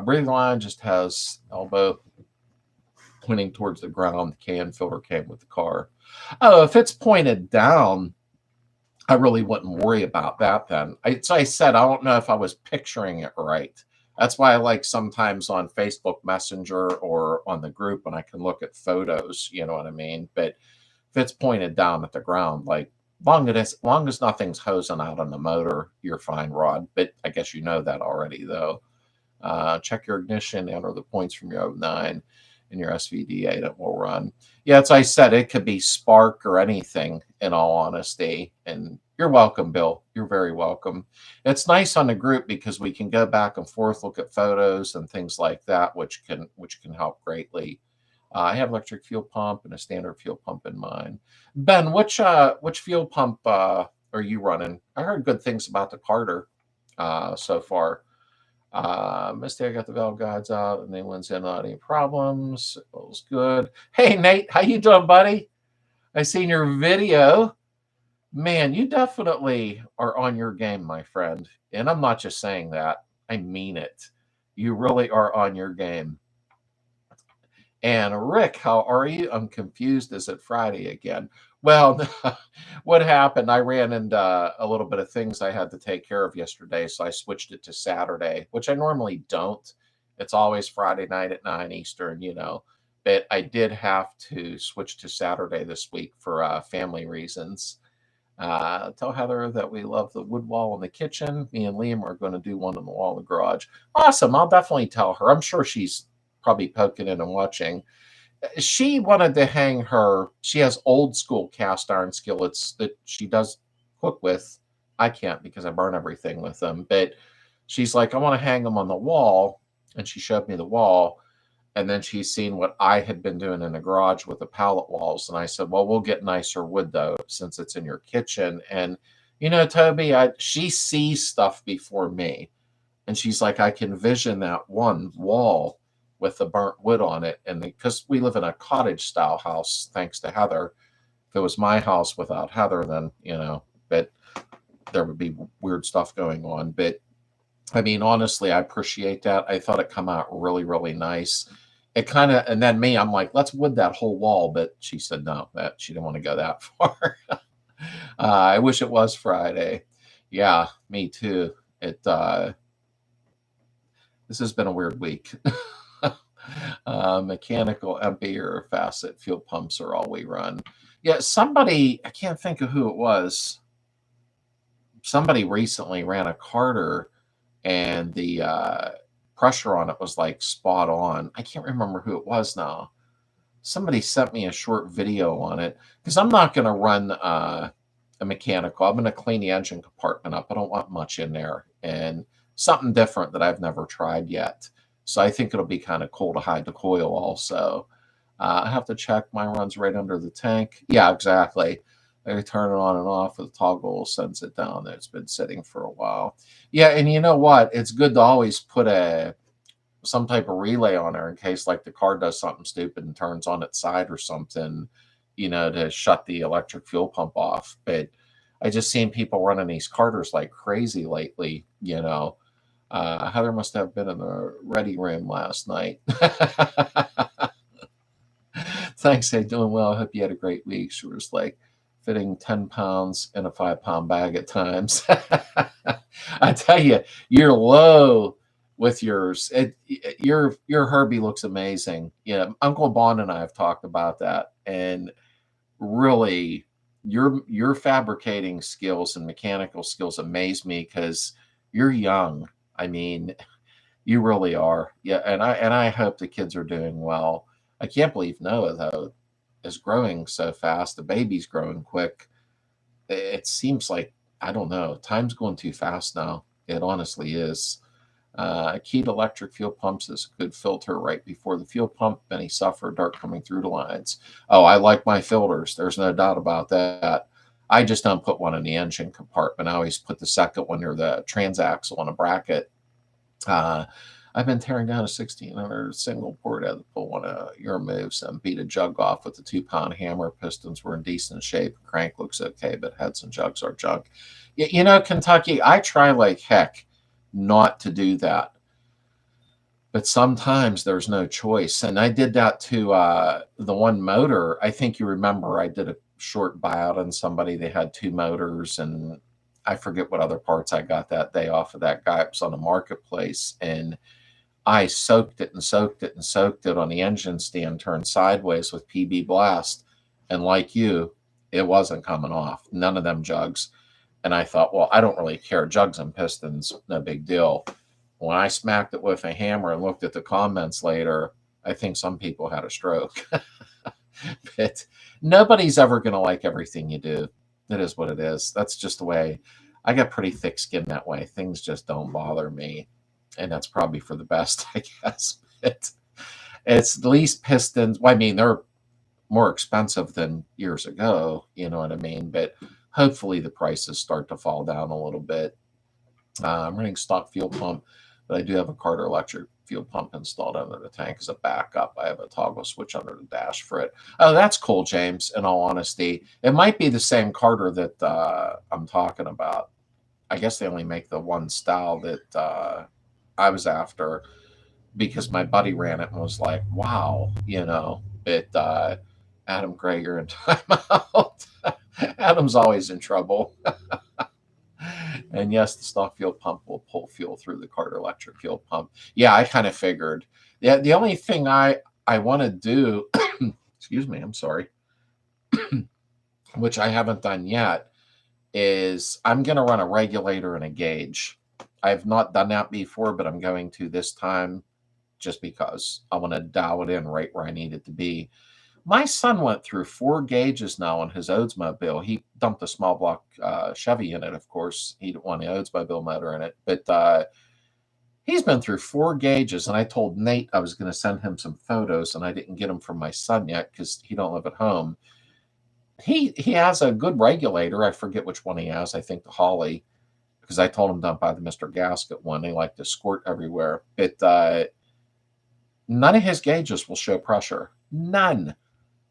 Breathing line just has elbow pointing towards the ground. The can filter came with the car. Oh, if it's pointed down, I really wouldn't worry about that then. So I said, I don't know if I was picturing it right. That's why I like sometimes on Facebook Messenger or on the group when I can look at photos, you know what I mean? But if it's pointed down at the ground, like long as nothing's hosing out on the motor, you're fine, Rod. But I guess you know that already, though. Check your ignition, enter the points from your 09 and your SVD8, it will run. Yeah, as I said, it could be spark or anything, in all honesty. And you're welcome, Bill. You're very welcome. It's nice on the group because we can go back and forth, look at photos and things like that, which can help greatly. I have electric fuel pump and a standard fuel pump in mind. Ben, which fuel pump are you running? I heard good things about the Carter so far. Misty, I got the valve guides out and they went in without any problems. It was good. Hey Nate, how you doing, buddy? I seen your video. Man, you definitely are on your game, my friend. And I'm not just saying that. I mean it. You really are on your game. And Rick, how are you? I'm confused. Is it Friday again? Well, what happened? I ran into a little bit of things I had to take care of yesterday, so I switched it to Saturday, which I normally don't. It's always Friday night at 9 Eastern, you know. But I did have to switch to Saturday this week for family reasons. Tell Heather that we love the wood wall in the kitchen. Me and Liam are going to do one on the wall in the garage. Awesome. I'll definitely tell her. I'm sure she's probably poking in and watching. She wanted to hang she has old school cast iron skillets that she does cook with. I can't because I burn everything with them. But she's like, I want to hang them on the wall. And she showed me the wall. And then she's seen what I had been doing in the garage with the pallet walls. And I said, well, we'll get nicer wood, though, since it's in your kitchen. And, you know, Toby, she sees stuff before me. And she's like, I can vision that one wall with the burnt wood on it. And because we live in a cottage style house, thanks to Heather. If it was my house without Heather, then, you know, but there would be weird stuff going on. But I mean, honestly, I appreciate that. I thought it come out really, really nice. It kind of, and then me, I'm like, let's wood that whole wall. But she said no, that she didn't want to go that far. I wish it was Friday. Yeah, me too. This has been a weird week. Mechanical empty or facet fuel pumps are all we run. Yeah, somebody, I can't think of who it was. Somebody recently ran a Carter and the pressure on it was like spot on. I can't remember who it was now. Somebody sent me a short video on it because I'm not going to run a mechanical. I'm going to clean the engine compartment up. I don't want much in there and something different that I've never tried yet. So I think it'll be kind of cool to hide the coil also. I have to check. Mine runs right under the tank. Yeah, exactly. I turn it on and off with the toggle, sends it down. It's been sitting for a while. Yeah, and you know what? It's good to always put some type of relay on there in case like the car does something stupid and turns on its side or something, you know, to shut the electric fuel pump off. But I just seen people running these Carters like crazy lately, you know. Heather must have been in the ready room last night. Thanks, hey, doing well. I hope you had a great week. She was like fitting 10 pounds in a 5-pound bag at times. I tell you, you're low with yours. Your Herbie looks amazing. Yeah, Uncle Bond and I have talked about that, and really, your fabricating skills and mechanical skills amaze me because you're young. I mean, you really are. Yeah, and I hope the kids are doing well. I can't believe Noah though is growing so fast. The baby's growing quick. It seems like I don't know. Time's going too fast now. It honestly is. Keyed electric fuel pumps is a good filter right before the fuel pump. Any suffer dirt coming through the lines. Oh, I like my filters. There's no doubt about that. I just don't put one in the engine compartment. I always put the second one near the transaxle on a bracket. I've been tearing down a 1600 single port out of one of your moves and beat a jug off with a 2-pound hammer. Pistons were in decent shape. Crank looks okay, but heads and jugs are junk. You know, Kentucky, I try like heck not to do that. But sometimes there's no choice. And I did that to the one motor. I think you remember I did a short buyout on somebody. They had 2 motors, and I forget what other parts I got that day off of that guy. It was on the marketplace, and I soaked it and soaked it and soaked it on the engine stand, turned sideways with PB Blast. And like you, It wasn't coming off. None of them jugs. And I thought, well, I don't really care. Jugs and pistons, no big deal. When I smacked it with a hammer and looked at the comments later, I think some people had a stroke. But nobody's ever going to like everything you do. It is what it is. That's just the way. I got pretty thick skin that way. Things just don't bother me. And that's probably for the best, I guess. It's the least pistons. Well, I mean, they're more expensive than years ago. You know what I mean? But hopefully the prices start to fall down a little bit. I'm running stock fuel pump, but I do have a Carter electric fuel pump installed under the tank as a backup. I have a toggle switch under the dash for it. Oh, that's cool, James. In all honesty, it might be the same Carter that I'm talking about. I guess they only make the one style that I was after, because my buddy ran it and was like, wow, you know. But Adam Gray, you're in timeout. Adam's always in trouble. And yes, the stock fuel pump will pull fuel through the Carter electric fuel pump. Yeah, I kind of figured. Yeah, the only thing I want to do, excuse me, I'm sorry, which I haven't done yet, is I'm going to run a regulator and a gauge. I've not done that before, but I'm going to this time just because I want to dial it in right where I need it to be. My son went through 4 gauges now on his Oldsmobile. He dumped a small block Chevy in it, of course. He didn't want the Oldsmobile motor in it. But he's been through 4 gauges, and I told Nate I was going to send him some photos, and I didn't get them from my son yet because he don't live at home. He has a good regulator. I forget which one he has. I think the Holly, because I told him don't buy the Mr. Gasket one. They like to squirt everywhere. But none of his gauges will show pressure. None.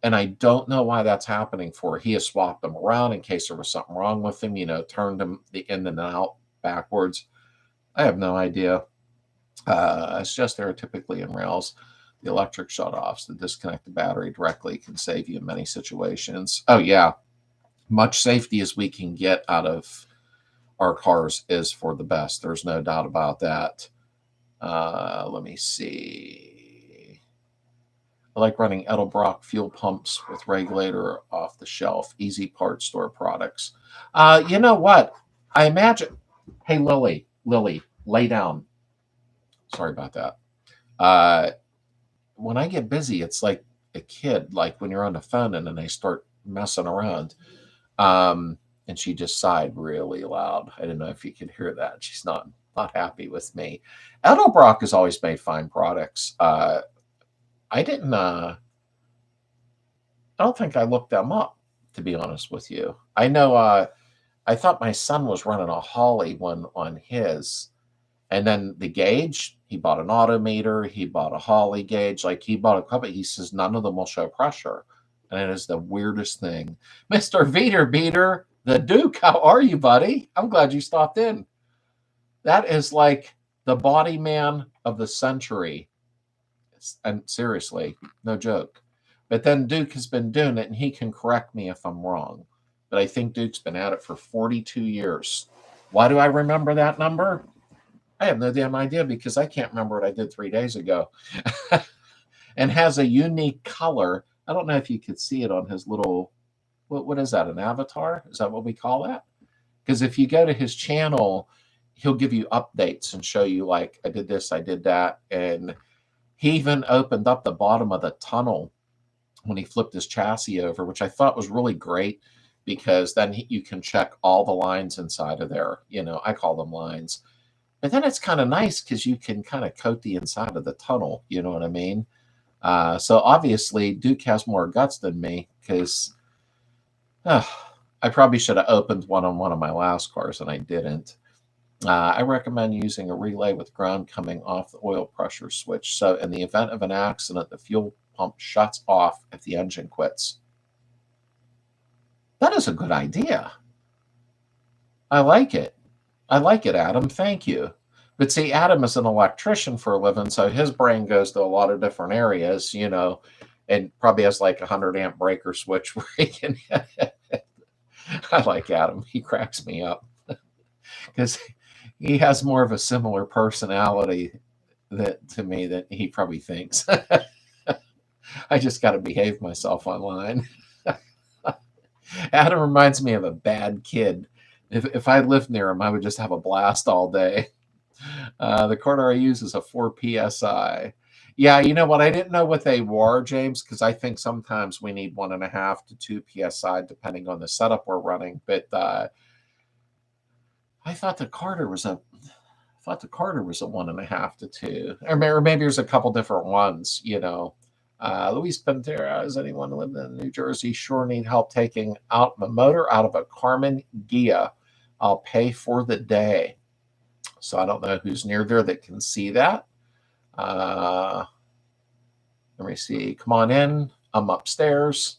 And I don't know why that's happening for. He has swapped them around in case there was something wrong with him, you know, turned them the in and out backwards. I have no idea. It's just they're typically in rails. The electric shutoffs, to disconnect the battery directly, can save you in many situations. Oh, yeah. Much safety as we can get out of our cars is for the best. There's no doubt about that. Let me see. I like running Edelbrock fuel pumps with regulator off the shelf. Easy part store products. You know what? I imagine. Hey, Lily, lay down. Sorry about that. When I get busy, it's like a kid, like when you're on the phone and then they start messing around. And she just sighed really loud. I don't know if you could hear that. She's not happy with me. Edelbrock has always made fine products. I don't think I looked them up, to be honest with you. I know I thought my son was running a Holly one on his, and then the gauge, he bought an autometer, he bought a Holly gauge, like he bought a couple, he says none of them will show pressure. And it is the weirdest thing. Mr. Beater, the Duke, how are you, buddy? I'm glad you stopped in. That is like the body man of the century. And seriously, no joke. But then Duke has been doing it, and he can correct me if I'm wrong. But I think Duke's been at it for 42 years. Why do I remember that number? I have no damn idea, because I can't remember what I did 3 days ago. And has a unique color. I don't know if you could see it on his little, what is that, an avatar? Is that what we call that? Because if you go to his channel, he'll give you updates and show you, like, I did this, I did that. And he even opened up the bottom of the tunnel when he flipped his chassis over, which I thought was really great, because then you can check all the lines inside of there. You know, I call them lines. But then it's kind of nice because you can kind of coat the inside of the tunnel. You know what I mean? So obviously Duke has more guts than me, because I probably should have opened one on one of my last cars, and I didn't. I recommend using a relay with ground coming off the oil pressure switch. So in the event of an accident, the fuel pump shuts off if the engine quits. That is a good idea. I like it. I like it, Adam. Thank you. But see, Adam is an electrician for a living, so his brain goes to a lot of different areas, you know, and probably has like a 100-amp breaker switch where he can. I like Adam. He cracks me up because he has more of a similar personality to me than he probably thinks. I just got to behave myself online. Adam reminds me of a bad kid. If I lived near him, I would just have a blast all day. The quarter I use is a 4 psi. Yeah, you know what? I didn't know what they were, James, because I think sometimes we need 1.5 to 2 psi depending on the setup we're running. But I thought the Carter was a 1.5 to 2, or maybe there's a couple different ones. Luis Pantera, as anyone living in New Jersey, sure need help taking out my motor out of a Carmen Gia. I'll pay for the day. So I don't know who's near there that can see that. Let me see. Come on in. I'm upstairs.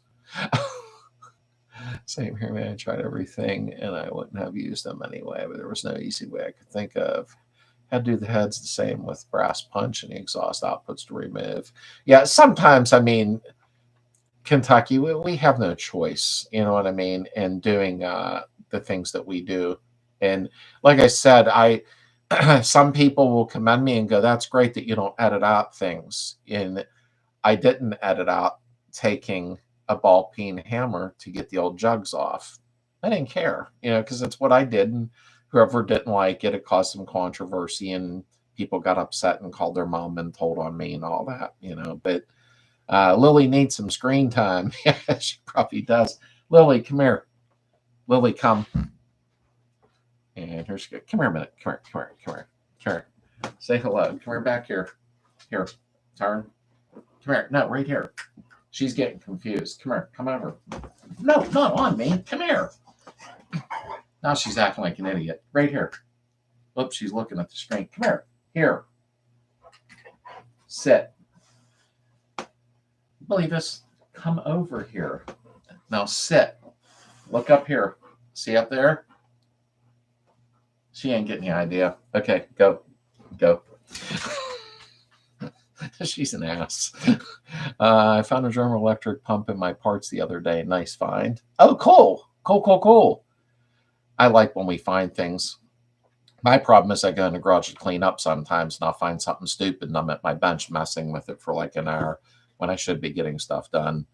Same here, man. I tried everything, and I wouldn't have used them anyway, but there was no easy way I could think of. Had to do the heads the same with brass punch and the exhaust outputs to remove. Yeah, sometimes, I mean, Kentucky, we have no choice, you know what I mean, in doing the things that we do. And like I said, some people will commend me and go, that's great that you don't edit out things. And I didn't edit out taking a ball peen hammer to get the old jugs off. I didn't care, because it's what I did. And whoever didn't like it, it caused some controversy and people got upset and called their mom and told on me and all that, But Lily needs some screen time. Yeah, she probably does. Lily, come here. Lily, come. And here's good. Come here a minute. Come here. Say hello. Come here, back here. Here, turn. Come here. No, right here. She's getting confused. Come here. Come over. No, not on me. Come here. Now she's acting like an idiot. Right here. Oops, she's looking at the screen. Come here. Here. Sit. Believe us. Come over here. Now sit. Look up here. See up there? She ain't getting the idea. Okay, go. She's an ass. I found a German electric pump in my parts the other day. Nice find. Oh, cool. Cool. I like when we find things. My problem is I go in the garage to clean up sometimes and I'll find something stupid and I'm at my bench messing with it for like an hour when I should be getting stuff done.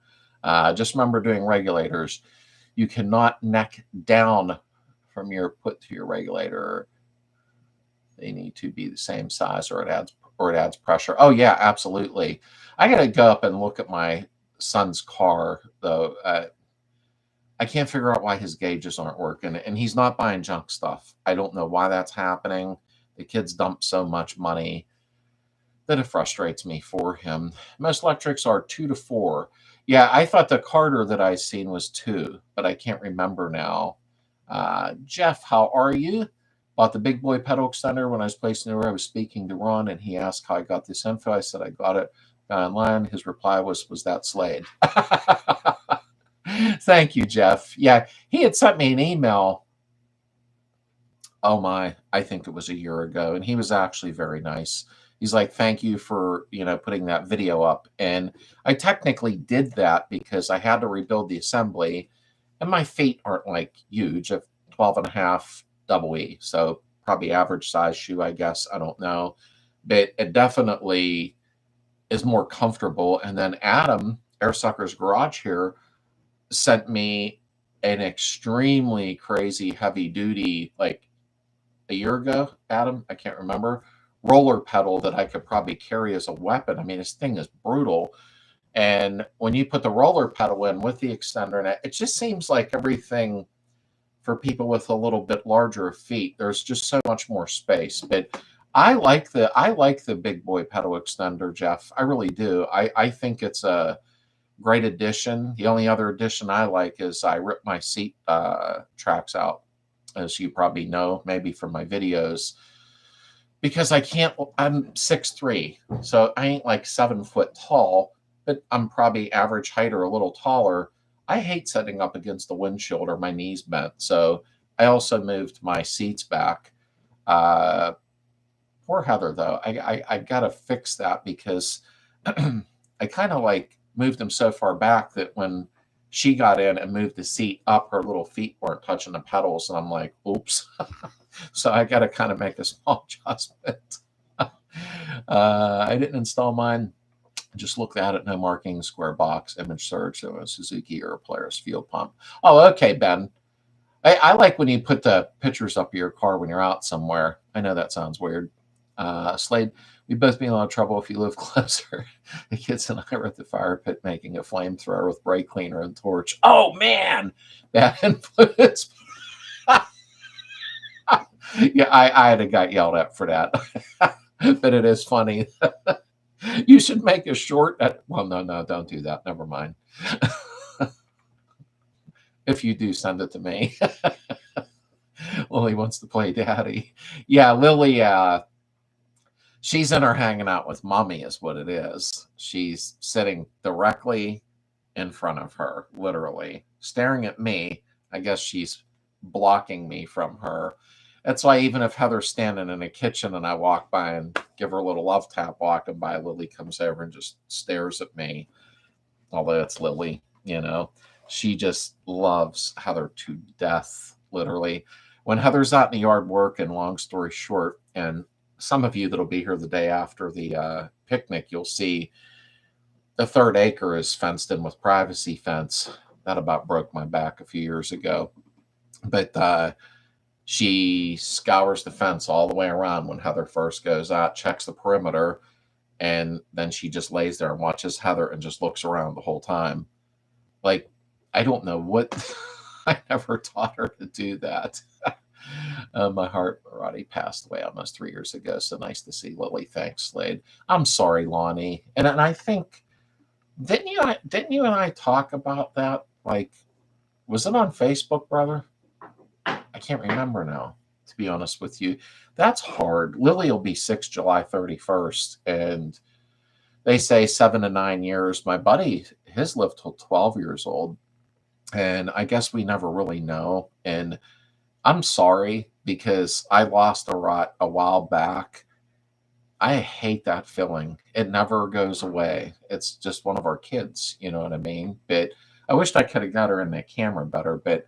Just remember doing regulators. You cannot neck down from your put to your regulator. They need to be the same size or it adds pressure. Oh yeah, absolutely. I got to go up and look at my son's car though. I can't figure out why his gauges aren't working, and he's not buying junk stuff. I don't know why that's happening. The kids dump so much money that it frustrates me for him. Most electrics are 2 to 4. Yeah, I thought the Carter that I seen was 2, but I can't remember now. Jeff, how are you? Bought the big boy pedal extender when I was placing it. I was speaking to Ron, and he asked how I got this info. I said I got it online. His reply was that Slade? Thank you, Jeff. Yeah, he had sent me an email. Oh my, I think it was a year ago, and he was actually very nice. He's like, thank you for, putting that video up. And I technically did that because I had to rebuild the assembly, and my feet aren't like huge. I have 12.5 double E, so probably average size shoe, I guess. I don't know. But it definitely is more comfortable. And then Adam, Airsucker's Garage here, sent me an extremely crazy heavy duty, like a year ago, Adam, I can't remember, roller pedal that I could probably carry as a weapon. I mean, this thing is brutal. And when you put the roller pedal in with the extender, and it just seems like everything for people with a little bit larger feet, there's just so much more space. But I like the big boy pedal extender, Jeff. I really do. I think it's a great addition. The only other addition I like is I rip my seat tracks out, as you probably know, maybe from my videos, because I'm 6'3", so I ain't like 7 foot tall, but I'm probably average height or a little taller. I hate sitting up against the windshield or my knees bent, so I also moved my seats back. Poor Heather, though. I got to fix that because I kind of like moved them so far back that when she got in and moved the seat up, her little feet weren't touching the pedals, and I'm like, oops. So I got to kind of make a small adjustment. I didn't install mine. Just look at it, no marking, square box, image search, so a Suzuki or a Polaris fuel pump. Oh, okay, Ben. I like when you put the pictures up of your car when you're out somewhere. I know that sounds weird. Slade, we'd both be in a lot of trouble if you lived closer. The kids and I were at the fire pit making a flamethrower with brake cleaner and torch. Oh, man! Bad influence. Yeah, I had got yelled at for that. But it is funny. You should make a short. Well, no, don't do that. Never mind. If you do, send it to me. Lily wants to play daddy. Yeah, Lily, she's in her hanging out with mommy is what it is. She's sitting directly in front of her, literally staring at me. I guess she's blocking me from her. That's why even if Heather's standing in the kitchen and I walk by and give her a little love tap walking by, Lily comes over and just stares at me. Although it's Lily, she just loves Heather to death, literally. When Heather's out in the yard working, long story short, and some of you that'll be here the day after the picnic, you'll see the 3rd acre is fenced in with privacy fence. That about broke my back a few years ago. But she scours the fence all the way around when Heather first goes out, checks the perimeter, and then she just lays there and watches Heather and just looks around the whole time. Like, I don't know what, I never taught her to do that. My heart already passed away almost 3 years ago. So nice to see Lily. Thanks, Slade. I'm sorry, Lonnie. And I think, didn't you and I talk about that? Like, was it on Facebook, brother? I can't remember now, to be honest with you. That's hard. Lily will be 6 July 31st, and they say 7 to 9 years. My buddy, his lived till 12 years old, and I guess we never really know. And I'm sorry because I lost a rot a while back. I hate that feeling. It never goes away. It's just one of our kids, you know what I mean? But I wished I could have got her in the camera better, but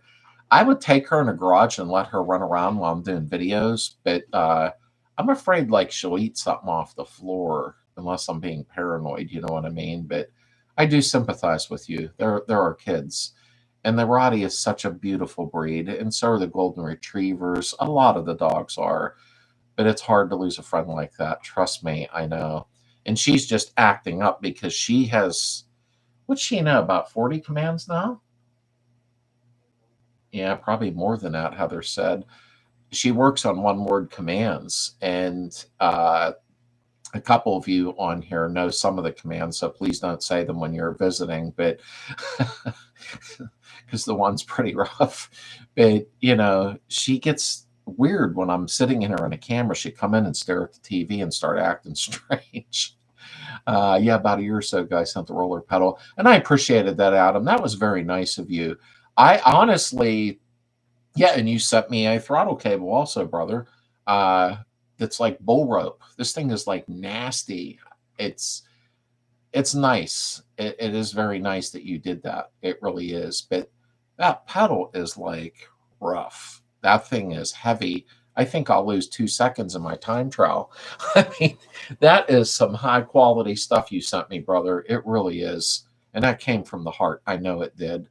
I would take her in a garage and let her run around while I'm doing videos, but I'm afraid like she'll eat something off the floor unless I'm being paranoid, you know what I mean? But I do sympathize with you. There are kids. And the Rottie is such a beautiful breed, and so are the Golden Retrievers. A lot of the dogs are, but it's hard to lose a friend like that. Trust me, I know. And she's just acting up because she has, what's she know, about 40 commands now? Yeah, probably more than that, Heather said. She works on one-word commands, and a couple of you on here know some of the commands, so please don't say them when you're visiting, but because the one's pretty rough. But, she gets weird when I'm sitting in her on a camera. She'd come in and stare at the TV and start acting strange. Yeah, about a year or so ago, I sent the roller pedal, and I appreciated that, Adam. That was very nice of you. I honestly, yeah, and you sent me a throttle cable also, brother. That's like bull rope. This thing is like nasty. It's nice. It is very nice that you did that. It really is. But that pedal is like rough. That thing is heavy. I think I'll lose 2 seconds in my time trial. I mean, that is some high quality stuff you sent me, brother. It really is. And that came from the heart. I know it did.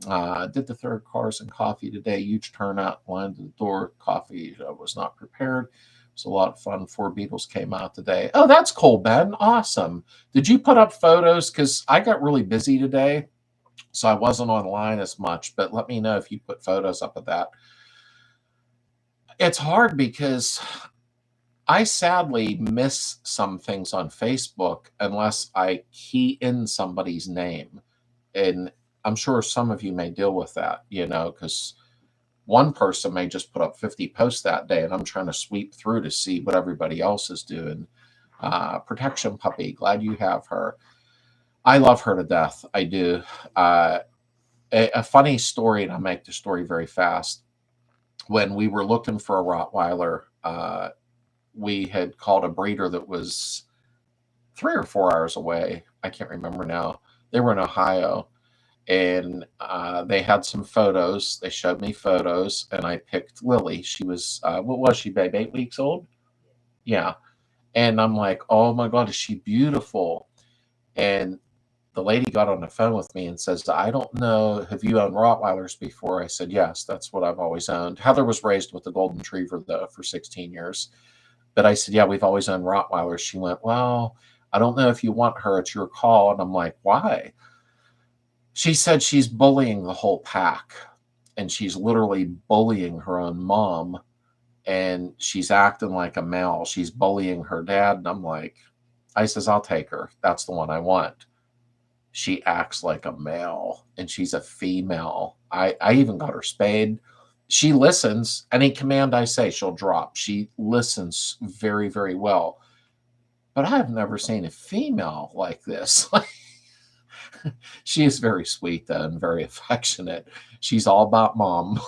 Did the 3rd cars and coffee today. Huge turnout. Line to the door. Coffee was not prepared. It was a lot of fun. 4 Beetles came out today. Oh, that's cool, Ben. Awesome. Did you put up photos? Because I got really busy today, so I wasn't online as much. But let me know if you put photos up of that. It's hard because I sadly miss some things on Facebook unless I key in somebody's name. And I'm sure some of you may deal with that, because one person may just put up 50 posts that day, and I'm trying to sweep through to see what everybody else is doing. Protection Puppy, glad you have her. I love her to death. I do. A funny story, and I'll make the story very fast. When we were looking for a Rottweiler, we had called a breeder that was 3 or 4 hours away. I can't remember now. They were in Ohio. And they had some photos. They showed me photos, and I picked Lily. She was, what was she, babe? 8 weeks old? Yeah. And I'm like, oh my God, is she beautiful? And the lady got on the phone with me and says, I don't know, have you owned Rottweilers before? I said, yes, that's what I've always owned. Heather was raised with a golden retriever, though, for 16 years. But I said, yeah, we've always owned Rottweilers. She went, well, I don't know if you want her. It's your call. And I'm like, why? She said she's bullying the whole pack. And she's literally bullying her own mom. And she's acting like a male. She's bullying her dad. And I'm like, I says, I'll take her. That's the one I want. She acts like a male, and she's a female. I even got her spayed. She listens. Any command I say, she'll drop. She listens very, very well. But I have never seen a female like this. She is very sweet, though, and very affectionate. She's all about mom.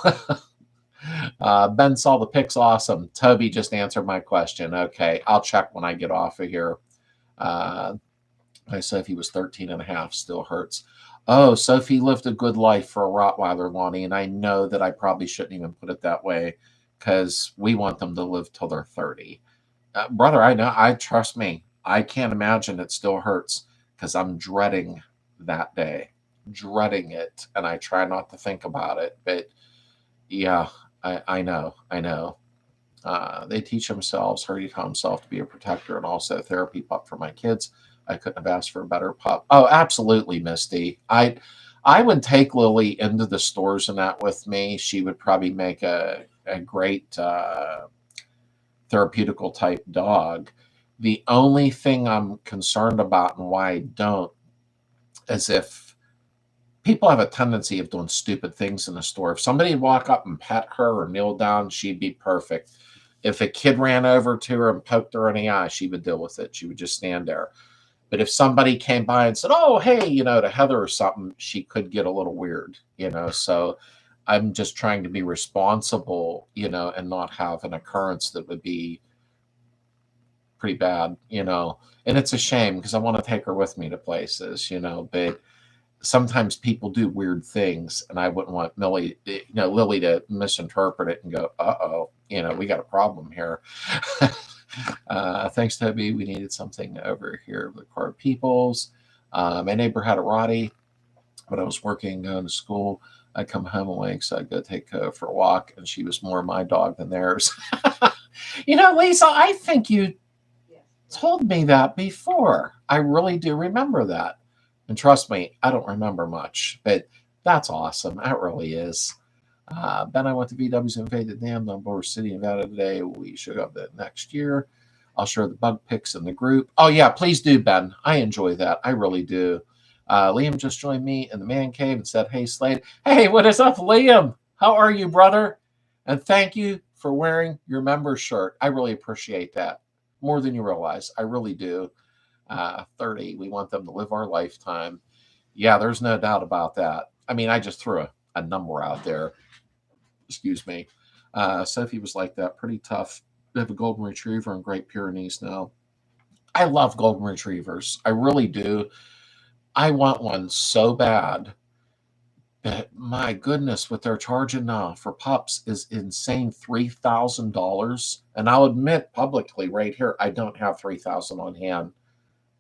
Ben saw the pics. Awesome. Toby just answered my question. Okay, I'll check when I get off of here. I said if he was 13 and a half, still hurts. Oh, Sophie lived a good life for a Rottweiler, Lonnie, and I know that I probably shouldn't even put it that way because we want them to live till they're 30. Brother, I know. Trust me. I can't imagine it still hurts because I'm dreading that day. Dreading it, and I try not to think about it. But yeah, I know. They teach themselves, Hardy taught himself to be a protector and also a therapy pup for my kids. I couldn't have asked for a better pup. Oh, absolutely, Misty. I would take Lily into the stores and that with me. She would probably make a great therapeutical type dog. The only thing I'm concerned about and why I don't is if people have a tendency of doing stupid things in the store. If somebody would walk up and pet her or kneel down, she'd be perfect. If a kid ran over to her and poked her in the eye, she would deal with it. She would just stand there. But if somebody came by and said, oh, hey, to Heather or something, she could get a little weird, So I'm just trying to be responsible, and not have an occurrence that would be pretty bad, And it's a shame because I want to take her with me to places, but sometimes people do weird things and I wouldn't want Lily to misinterpret it and go, uh-oh, we got a problem here. Thanks, Toby. We needed something over here with car peoples. My neighbor had a Rottie when I was working, going to school. I'd come home awake, so I'd go take her for a walk, and she was more my dog than theirs. Lisa, I think you told me that before. I really do remember that. And trust me, I don't remember much, but that's awesome. That really is. Ben, I went to VW's Invaded Dam on Boulder City, Nevada today. We should have that next year. I'll share the bug pics in the group. Oh, yeah, please do, Ben. I enjoy that. I really do. Liam just joined me in the man cave and said, hey, Slade. Hey, what is up, Liam? How are you, brother? And thank you for wearing your member shirt. I really appreciate that. More than you realize. I really do. 30. We want them to live our lifetime. Yeah, there's no doubt about that. I mean, I just threw a number out there. Excuse me. Sophie was like that. Pretty tough. They have a golden retriever and Great Pyrenees now. I love golden retrievers. I really do. I want one so bad. But my goodness, what they're charging now for pups is insane. $3,000. And I'll admit publicly right here, I don't have $3,000 on hand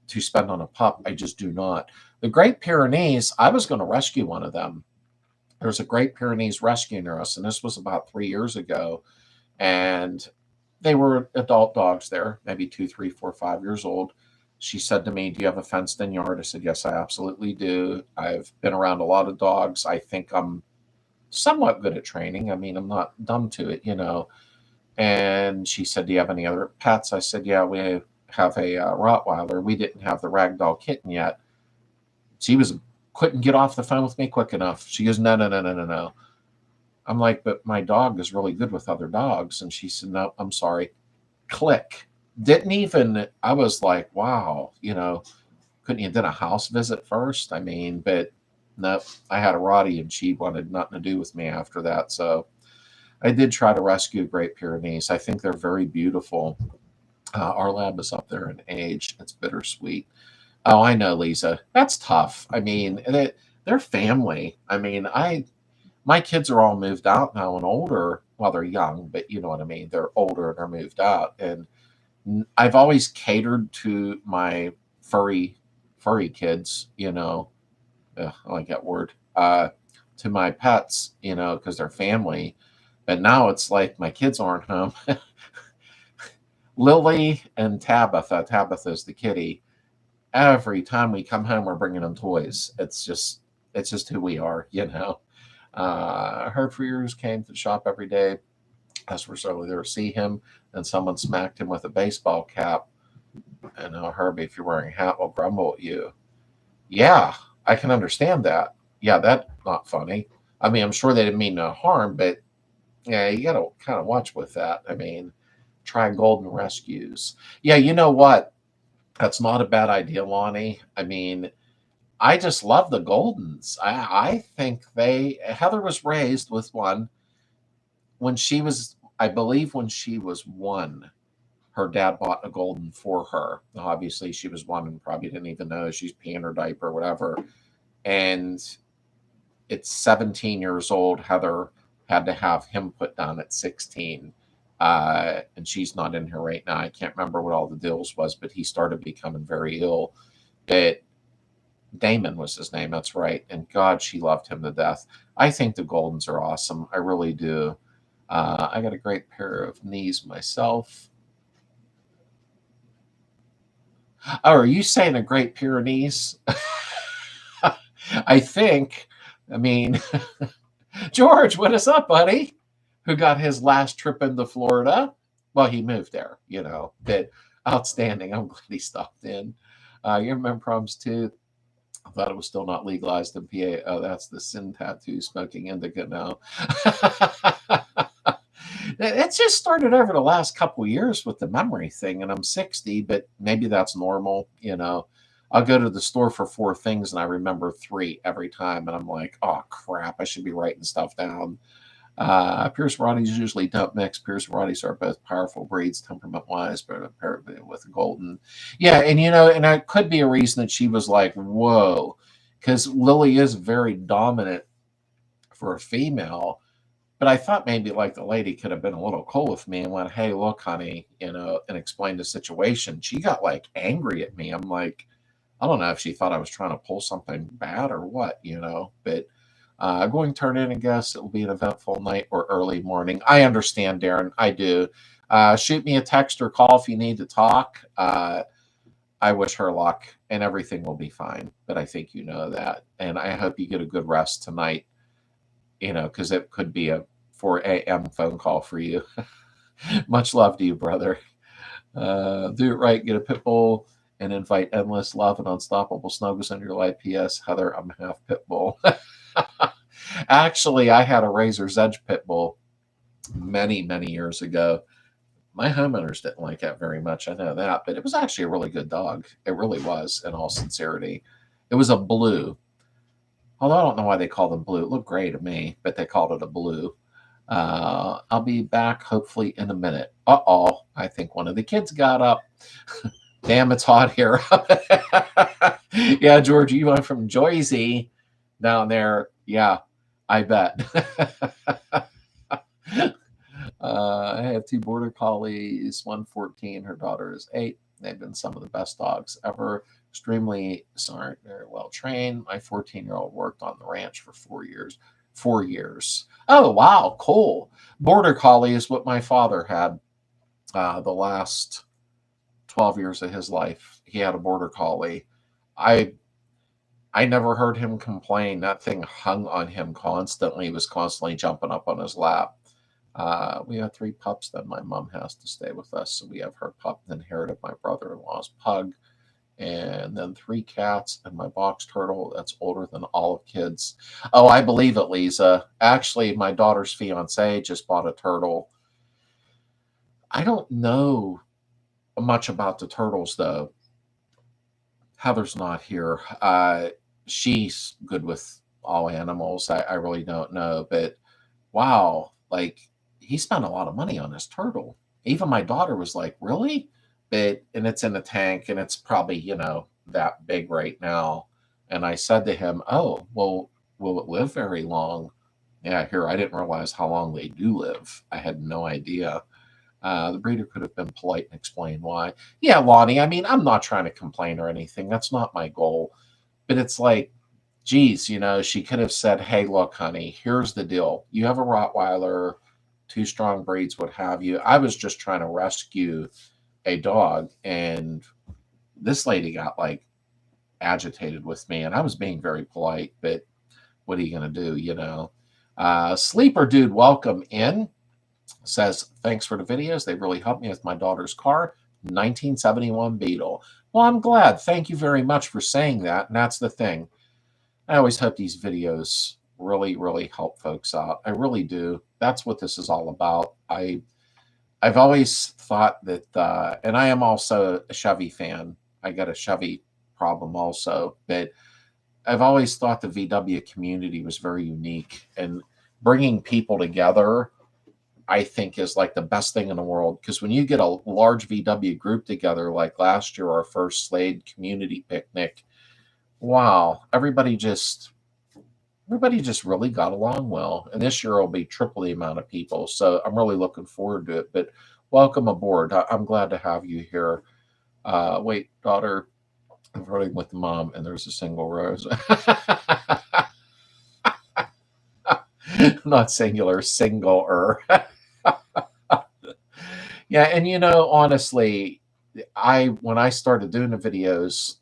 to spend on a pup. I just do not. The Great Pyrenees, I was going to rescue one of them. There's a Great Pyrenees rescue near us, and this was about 3 years ago. And they were adult dogs there, maybe 2, 3, 4, 5 years old. She said to me, do you have a fenced-in yard? I said, yes, I absolutely do. I've been around a lot of dogs. I think I'm somewhat good at training. I mean, I'm not dumb to it, And she said, do you have any other pets? I said, yeah, we have a Rottweiler. We didn't have the ragdoll kitten yet. She couldn't get off the phone with me quick enough. She goes, no. I'm like, but my dog is really good with other dogs. And she said, no, I'm sorry. Click. I was like, wow, couldn't you done a house visit first? I mean, but no, I had a Rottie and she wanted nothing to do with me after that. So I did try to rescue Great Pyrenees. I think they're very beautiful. Our lab is up there in age. It's bittersweet. Oh, I know, Lisa. That's tough. I mean, they're family. I mean, my kids are all moved out now and older. Well, they're young, but you know what I mean. They're older and they're moved out. And I've always catered to my furry furry kids, I like that word, to my pets, because they're family. But now it's like my kids aren't home. Lily and Tabitha, Tabitha's the kitty. Every time we come home, we're bringing them toys. It's just who we are. Her for years came to the shop every day. As we're slowly there to see him, and someone smacked him with a baseball cap. And Herbie, if you're wearing a hat, will grumble at you. Yeah, I can understand that. Yeah, that's not funny. I mean, I'm sure they didn't mean no harm, but yeah, you got to kind of watch with that. I mean, try golden rescues. Yeah, you know what? That's not a bad idea, Lonnie. I mean, I just love the Goldens. I think Heather was raised with one when she was, I believe, when she was one. Her dad bought a Golden for her. Obviously, she was one and probably didn't even know she's peeing her diaper or whatever. And it's 17 years old. Heather had to have him put down at 16. And she's not in here right now. I can't remember what all the deals was, but he started becoming very ill. But Damon was his name. That's right. And God, she loved him to death. I think the Goldens are awesome. I really do. I got a great pair of knees myself. Oh, are you saying a great pair of knees? I think. I mean, George, what is up, buddy? Who got his last trip into Florida? Well, he moved there, But outstanding. I'm glad he stopped in. You remember problems too? I thought it was still not legalized in PA. Oh, that's the sin tattoo, smoking indica now. It's just started over the last couple of years with the memory thing, and I'm 60, but maybe that's normal. I'll go to the store for 4 things, and I remember 3 every time, and I'm like, oh, crap, I should be writing stuff down. Pierce Rotties usually don't mix. Pierce Rotties are both powerful breeds, temperament-wise, but apparently with Golden. Yeah, and and it could be a reason that she was like, whoa, because Lily is very dominant for a female. But I thought maybe like the lady could have been a little cool with me and went, hey, look, honey, and explained the situation. She got like angry at me. I'm like, I don't know if she thought I was trying to pull something bad or what, but going to turn in and guess it will be an eventful night or early morning. I understand, Darren. I do. Shoot me a text or call if you need to talk. I wish her luck and everything will be fine. But I think you know that. And I hope you get a good rest tonight, because it could be a 4 a.m. phone call for you. Much love to you, brother. Do it right. Get a pit bull and invite endless love and unstoppable snuggles into your life. P.S. Heather, I'm half pit bull. Actually, I had a Razor's Edge pit bull many, many years ago. My homeowners didn't like that very much. I know that, but it was actually a really good dog. It really was, in all sincerity. It was a blue. Although I don't know why they call them blue. It looked gray to me, but they called it a blue. I'll be back hopefully in a minute. Uh-oh, I think one of the kids got up. Damn, it's hot here. Yeah, George, you went from Joyzy down there. Yeah, I bet. I have 2 border collies, 114. Her daughter is 8. They've been some of the best dogs ever. Extremely smart, very well trained. My 14-year-old worked on the ranch for 4 years. 4 years. Oh, wow, cool. Border collie is what my father had the last 12 years of his life. He had a border collie. I never heard him complain. That thing hung on him constantly. He was constantly jumping up on his lap. We have 3 pups. Then my mom has to stay with us. So we have her pup, then inherited my brother-in-law's pug, and then 3 cats and my box turtle that's older than all of kids. Oh, I believe it, Lisa. Actually, my daughter's fiance just bought a turtle. I don't know much about the turtles, though. Heather's not here. She's good with all animals. I really don't know. But wow, like he spent a lot of money on his turtle. Even my daughter was like, really? And it's in a tank and it's probably, that big right now. And I said to him, oh, well, will it live very long? Yeah, here, I didn't realize how long they do live. I had no idea. The breeder could have been polite and explained why. Yeah, Lonnie, I mean, I'm not trying to complain or anything. That's not my goal. But it's like, geez, she could have said, hey, look, honey, here's the deal. You have a Rottweiler, 2 strong breeds, what have you. I was just trying to rescue a dog, and this lady got like agitated with me, and I was being very polite, but what are you going to do, Sleeper Dude, welcome in. Says, thanks for the videos. They really helped me with my daughter's car, 1971 Beetle. Well, I'm glad. Thank you very much for saying that. And that's the thing. I always hope these videos really, really help folks out. I really do. That's what this is all about. I've always thought that, and I am also a Chevy fan. I got a Chevy problem also, but I've always thought the VW community was very unique, and bringing people together, I think, is like the best thing in the world. Because when you get a large VW group together, like last year, our first Slade community picnic, wow, everybody just really got along well. And this year will be triple the amount of people. So I'm really looking forward to it. But welcome aboard. I'm glad to have you here. Wait, daughter, I'm running with the mom, and there's a single rose. Not singular, single-er. Yeah, and honestly, when I started doing the videos,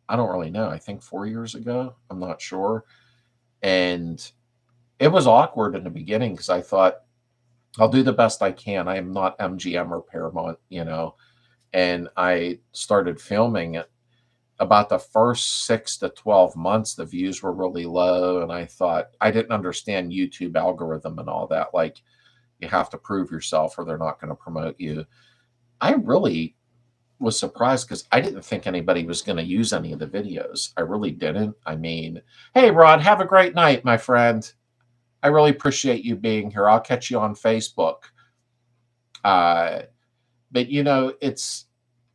I don't really know. I think 4 years ago. I'm not sure. And it was awkward in the beginning because I thought, I'll do the best I can. I am not MGM or Paramount, And I started filming it. About the first 6 to 12 months, the views were really low. And I thought, I didn't understand YouTube algorithm and all that. Like, you have to prove yourself or they're not going to promote you. I really was surprised because I didn't think anybody was going to use any of the videos. I really didn't. I mean, hey, Rod, have a great night, my friend. I really appreciate you being here. I'll catch you on Facebook. But, it's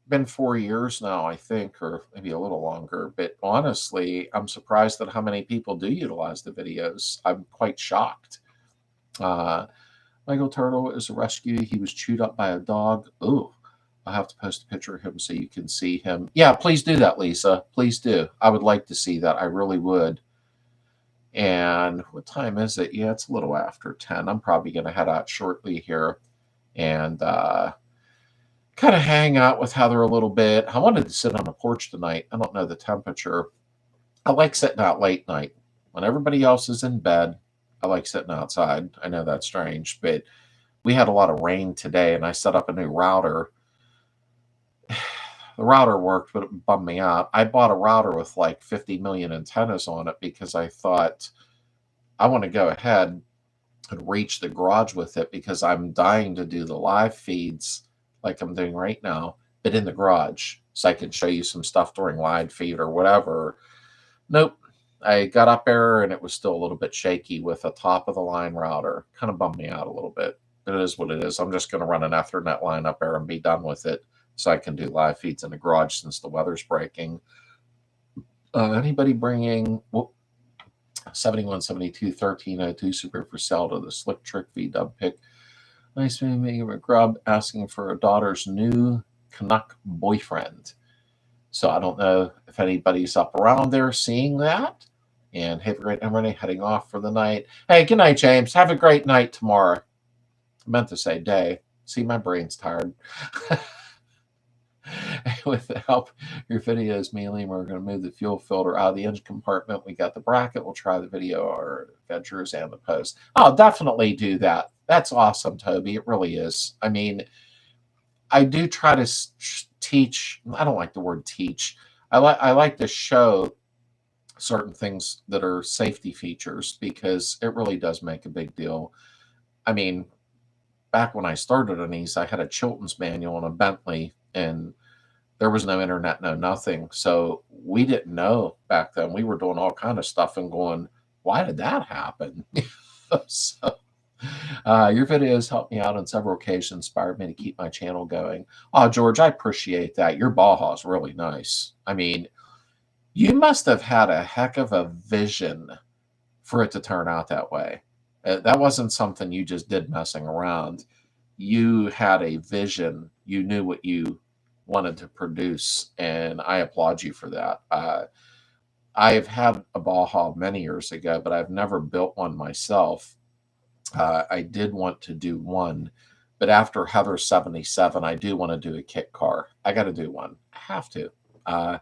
been 4 years now, I think, or maybe a little longer. But honestly, I'm surprised at how many people do utilize the videos. I'm quite shocked. Michael Turtle is a rescue. He was chewed up by a dog. Ooh, I'll have to post a picture of him so you can see him. Yeah, please do that, Lisa. Please do. I would like to see that. I really would. And what time is it? Yeah, it's a little after 10. I'm probably going to head out shortly here and kind of hang out with Heather a little bit. I wanted to sit on the porch tonight. I don't know the temperature. I like sitting out late night. When everybody else is in bed, I like sitting outside. I know that's strange, but we had a lot of rain today, and I set up a new router. The router worked, but it bummed me out. I bought a router with like 50 million antennas on it because I thought I want to go ahead and reach the garage with it because I'm dying to do the live feeds like I'm doing right now, but in the garage, so I can show you some stuff during live feed or whatever. Nope. I got up there and it was still a little bit shaky with a top of the line router. Kind of bummed me out a little bit. It is what it is. I'm just going to run an Ethernet line up there and be done with it so I can do live feeds in the garage since the weather's breaking. Anybody bringing 7172 1302 Super for sale to the Slick Trick V-Dub pick? Nice me a grub asking for a daughter's new Canuck boyfriend. So I don't know if anybody's up around there seeing that. And have a great night. I'm already heading off for the night. Hey, good night, James. Have a great night tomorrow. I meant to say day. See, my brain's tired. With the help of your videos, Mealy, we're going to move the fuel filter out of the engine compartment. We got the bracket. We'll try the video, our adventures, and the post. I'll definitely do that. That's awesome, Toby. It really is. I mean, I do try to teach. I don't like the word teach. I like to show certain things that are safety features because it really does make a big deal. I mean, back when I started on these, I had a Chilton's manual and a Bentley, and there was no internet, no nothing. So we didn't know back then. We were doing all kind of stuff and going, why did that happen? So your videos helped me out on several occasions, inspired me to keep my channel going. Oh, George, I appreciate that. Your Baja is really nice. I mean, you must have had a heck of a vision for it to turn out that way. That wasn't something you just did messing around. You had a vision. You knew what you wanted to produce, and I applaud you for that. I've had a Baja many years ago, but I've never built one myself. I did want to do one, but after Heather 77, I do want to do a kit car. I got to do one. I have to. Uh,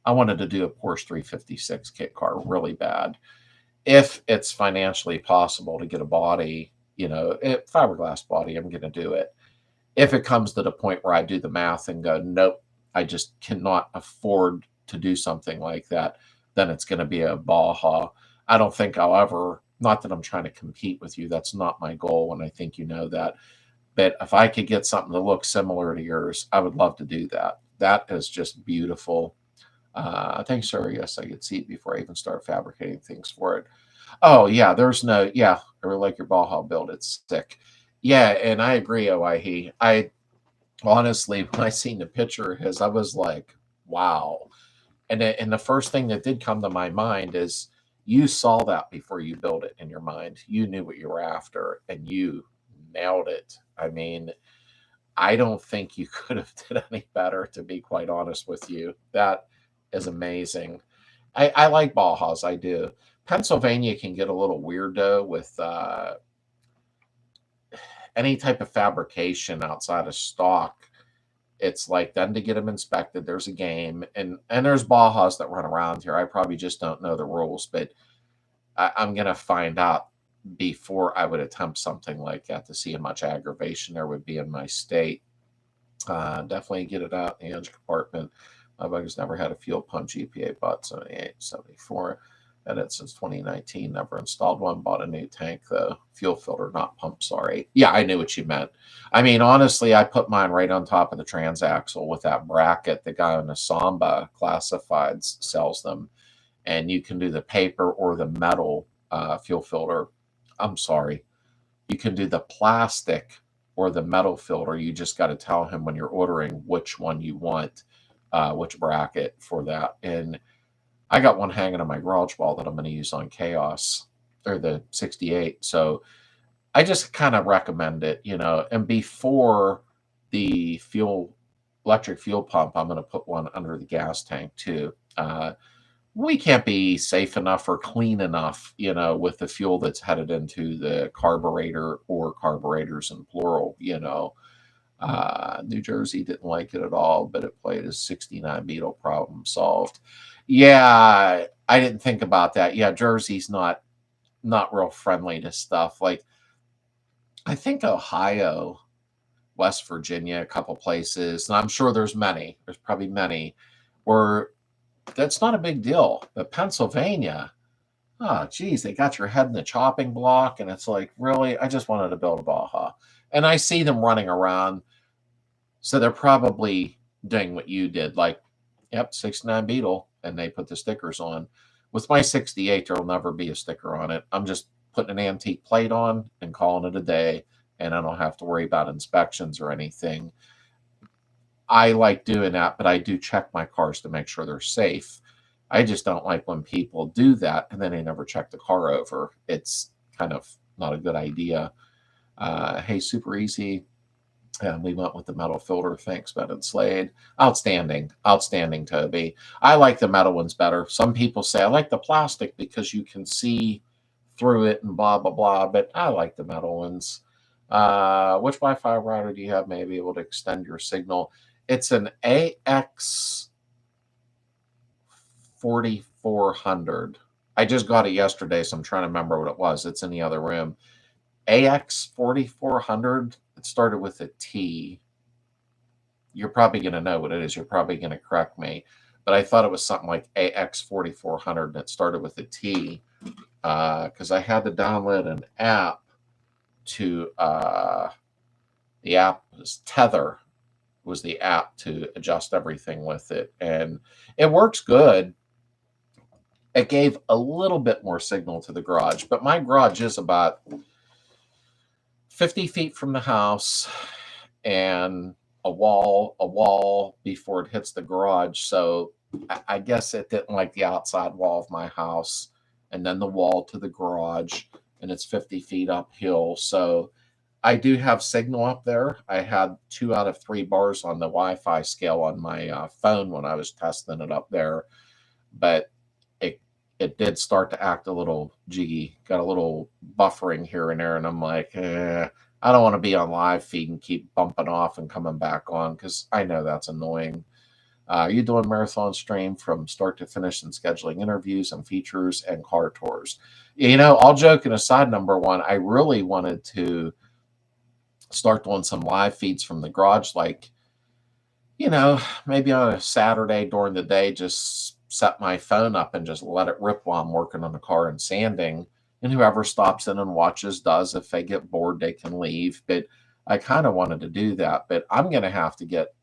I wanted to do a Porsche 356 kit car really bad. If it's financially possible to get a body, fiberglass body, I'm going to do it. If it comes to the point where I do the math and go, nope, I just cannot afford to do something like that, then it's going to be a Baja. I don't think I'll ever, not that I'm trying to compete with you, that's not my goal, and I think you know that. But if I could get something to look similar to yours, I would love to do that. That is just beautiful. Thanks, sir. Yes, I could see it before I even start fabricating things for it. Oh, yeah, there's no, yeah, I really like your Baja build. It's sick. Yeah, and I agree, Oihe. I honestly, when I seen the picture of his, I was like, wow. And the first thing that did come to my mind is you saw that before you built it in your mind. You knew what you were after, and you nailed it. I mean, I don't think you could have did any better, to be quite honest with you. That is amazing. I like Bajas, I do. Pennsylvania can get a little weird though with any type of fabrication outside of stock. It's like then to get them inspected, there's a game, and there's Bajas that run around here. I probably just don't know the rules, but I'm gonna find out before I would attempt something like that to see how much aggravation there would be in my state. Definitely get it out in the engine compartment. My bug's never had a fuel pump. GPA bought 78, 74. Had it since 2019. Never installed one. Bought a new tank though. Fuel filter, not pump. Sorry. Yeah, I knew what you meant. I mean, honestly, I put mine right on top of the transaxle with that bracket. The guy on the Samba Classifieds sells them, and you can do the paper or the metal fuel filter. I'm sorry. You can do the plastic or the metal filter. You just got to tell him when you're ordering which one you want, which bracket for that. And I got one hanging on my garage wall that I'm going to use on Chaos or the 68. So I just kind of recommend it, and before the electric fuel pump, I'm going to put one under the gas tank too. We can't be safe enough or clean enough, with the fuel that's headed into the carburetor or carburetors in plural, New Jersey didn't like it at all, but it played as 69 Beetle problem solved. Yeah, I didn't think about that. Yeah, Jersey's not real friendly to stuff. Like I think Ohio, West Virginia, a couple places, and I'm sure there's many. There's probably many where that's not a big deal. But Pennsylvania, oh, geez, they got your head in the chopping block, and it's like, really? I just wanted to build a Baja. And I see them running around, so they're probably doing what you did, like, yep, 69 Beetle, and they put the stickers on. With my 68, there'll never be a sticker on it. I'm just putting an antique plate on and calling it a day, and I don't have to worry about inspections or anything. I like doing that, but I do check my cars to make sure they're safe. I just don't like when people do that and then they never check the car over. It's kind of not a good idea. Hey, super easy. And we went with the metal filter. Thanks, Ben and Slade. Outstanding. Outstanding, Toby. I like the metal ones better. Some people say I like the plastic because you can see through it and blah, blah, blah. But I like the metal ones. Which Wi-Fi router do you have maybe able to extend your signal? It's an AX 4400. I just got it yesterday, so I'm trying to remember what it was. It's in the other room. AX 4400. It started with a T. You're probably going to know what it is. You're probably going to correct me. But I thought it was something like AX 4400, and it started with a T because I had to download an app to the app was Tether was the app to adjust everything with it, and it works good. It gave a little bit more signal to the garage, but my garage is about 50 feet from the house and a wall before it hits the garage. So I guess it didn't like the outside wall of my house and then the wall to the garage and it's 50 feet uphill. So I do have signal up there. I had 2 out of 3 bars on the Wi-Fi scale on my phone when I was testing it up there, but it it did start to act a little jiggy, got a little buffering here and there, and I'm like, I don't want to be on live feed and keep bumping off and coming back on because I know that's annoying. You doing marathon stream from start to finish and scheduling interviews and features and car tours. All joking aside, number one, I really wanted to start doing some live feeds from the garage, like, maybe on a Saturday during the day, just set my phone up and just let it rip while I'm working on the car and sanding. And whoever stops in and watches does. If they get bored, they can leave. But I kind of wanted to do that. But I'm going to have to get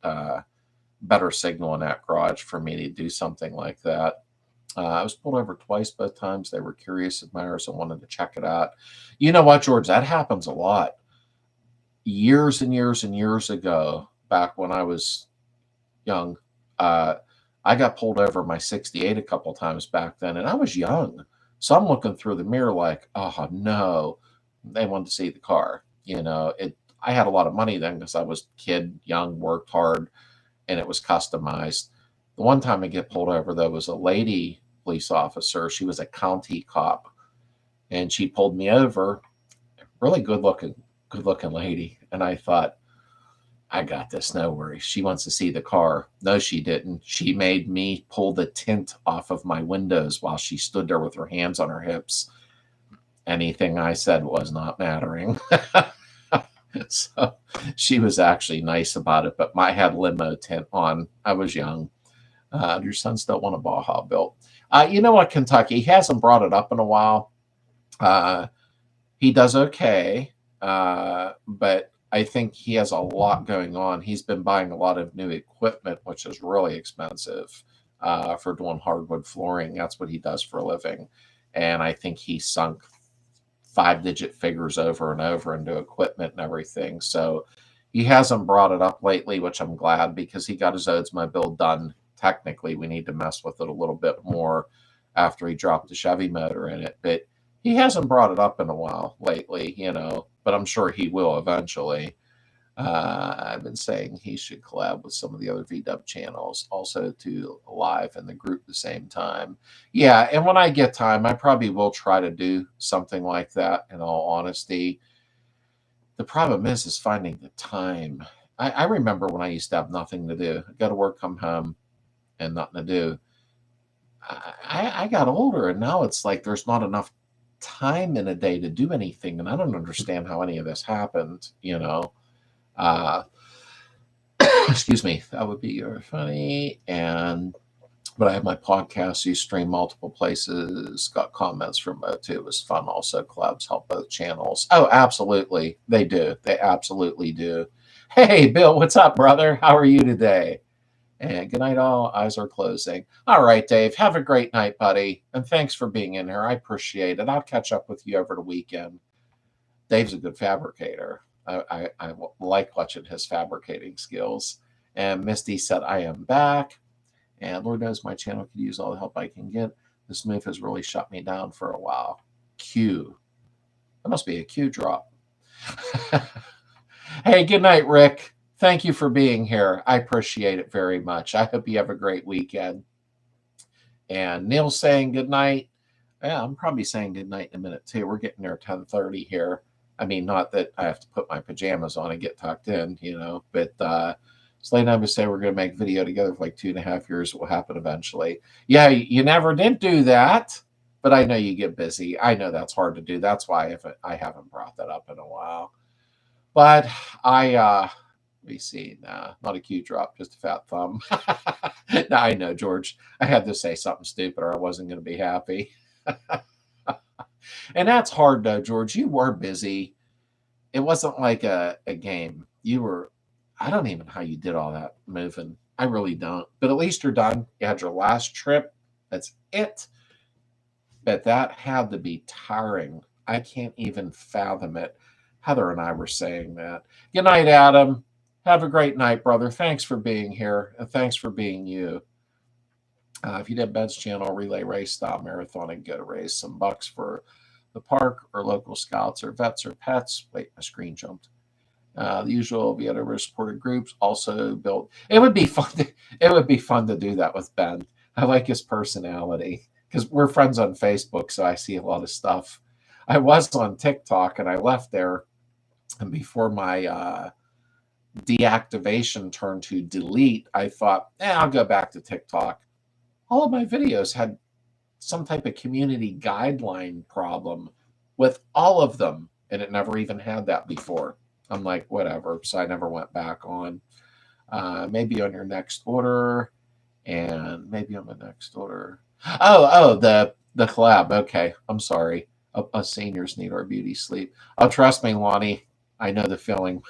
better signal in that garage for me to do something like that. I was pulled over twice, both times. They were curious admirers and wanted to check it out. You know what, George? That happens a lot. Years and years and years ago, back when I was young, I got pulled over my 68 a couple times back then, and I was young. So I'm looking through the mirror like, oh, no. They wanted to see the car. I had a lot of money then because I was a kid, young, worked hard, and it was customized. The one time I get pulled over, though, was a lady police officer. She was a county cop, and she pulled me over. Really good looking lady. And I thought, I got this, no worries. She wants to see the car. No, she didn't. She made me pull the tint off of my windows while she stood there with her hands on her hips. Anything I said was not mattering. So she was actually nice about it, but I had limo tint on. I was young. Your sons don't want a Baja built. You know what, Kentucky? He hasn't brought it up in a while. He does okay, but I think he has a lot going on. He's been buying a lot of new equipment, which is really expensive for doing hardwood flooring. That's what he does for a living. And I think he sunk 5-digit figures over and over into equipment and everything. So he hasn't brought it up lately, which I'm glad, because he got his Oldsmobile done. Technically, we need to mess with it a little bit more after he dropped the Chevy motor in it. But he hasn't brought it up in a while lately, but I'm sure he will eventually. I've been saying he should collab with some of the other VW channels, also to live in the group at the same time. Yeah, and when I get time, I probably will try to do something like that, in all honesty. The problem is finding the time. I remember when I used to have nothing to do. Go to work, come home, and nothing to do. I got older, and now it's like there's not enough time in a day to do anything, and I don't understand how any of this happened. Excuse me, that would be funny. But I have my podcast. You stream multiple places. Got comments from both too. It was fun. Also, clubs help both channels. Oh, absolutely, they do. They absolutely do. Hey, Bill, what's up, brother? How are you today? And good night, all. Eyes are closing. All right, Dave. Have a great night, buddy. And thanks for being in here. I appreciate it. I'll catch up with you over the weekend. Dave's a good fabricator. I like watching his fabricating skills. And Misty said, I am back. And Lord knows my channel could use all the help I can get. This move has really shut me down for a while. Q. That must be a Q drop. Hey, good night, Rick. Thank you for being here. I appreciate it very much. I hope you have a great weekend. And Neil's saying good night. Yeah, I'm probably saying good night in a minute, too. We're getting there at 10:30 here. I mean, not that I have to put my pajamas on and get tucked in, but Slade and I would say we're going to make video together for like 2.5 years. It will happen eventually. Yeah, you never did do that, but I know you get busy. I know that's hard to do. That's why I haven't brought that up in a while. But let me see. Nah, not a Q drop, just a fat thumb. No, I know, George. I had to say something stupid or I wasn't going to be happy. And that's hard, though, George. You were busy. It wasn't like a game. You were, I don't even know how you did all that moving. I really don't. But at least you're done. You had your last trip. That's it. But that had to be tiring. I can't even fathom it. Heather and I were saying that. Good night, Adam. Have a great night, brother. Thanks for being here. And thanks for being you. If you did Ben's channel, Relay Race Style Marathon, and go to raise some bucks for the the park, or local scouts or vets or pets. Wait, my screen jumped. The usual Vietnamese supported groups also built. It would be fun. It would be fun to do that with Ben. I like his personality because we're friends on Facebook, so I see a lot of stuff. I was on TikTok and I left there, and before my deactivation turned to delete, I thought, I'll go back to TikTok. All of my videos had some type of community guideline problem with all of them, and it never even had that before. I'm like, whatever. So I never went back on. Maybe on your next order, and maybe on the next order. The collab. Okay, I'm sorry. Us seniors need our beauty sleep. Oh, trust me, Lonnie. I know the feeling.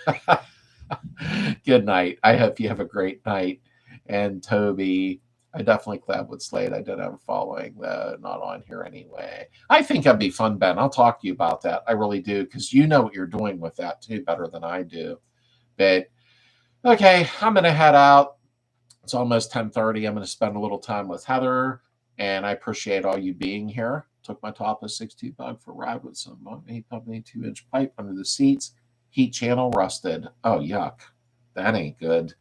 Good night. I hope you have a great night. And Toby, I definitely collab with Slade. I did have a following, not on here anyway. I think that'd be fun, Ben. I'll talk to you about that. I really do, because you know what you're doing with that too better than I do. But okay, I'm gonna head out. It's almost 10:30. I'm gonna spend a little time with Heather, and I appreciate all you being here. Took my topless 6'2" bug for a ride with some 2-inch pipe under the seats. Heat channel rusted. Oh, yuck. That ain't good.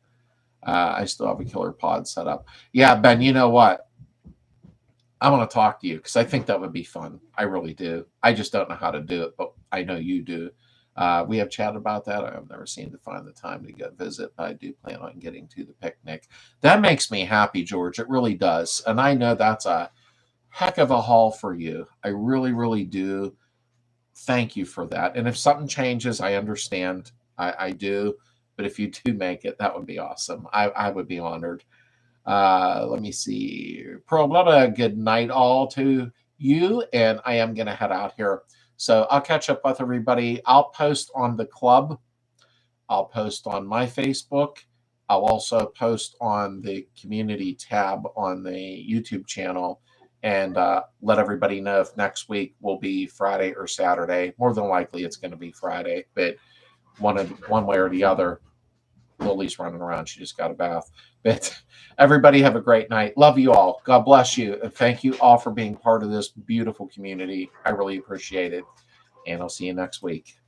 I still have a killer pod set up. Yeah, Ben, you know what? I want to talk to you because I think that would be fun. I really do. I just don't know how to do it, but I know you do. We have chatted about that. I've never seemed to find the time to go visit, but I do plan on getting to the picnic. That makes me happy, George. It really does. And I know that's a heck of a haul for you. I really, really do. Thank you for that. And if something changes, I understand. I do. But if you do make it, that would be awesome. I would be honored. Let me see. Pearl, good night all to you. And I am going to head out here. So I'll catch up with everybody. I'll post on the club. I'll post on my Facebook. I'll also post on the community tab on the YouTube channel, and let everybody know if next week will be Friday or Saturday. More than likely it's going to be Friday, but one way or the other. Lily's running around. She just got a bath. But everybody have a great night. Love you all. God bless you. And thank you all for being part of this beautiful community. I really appreciate it. And I'll see you next week.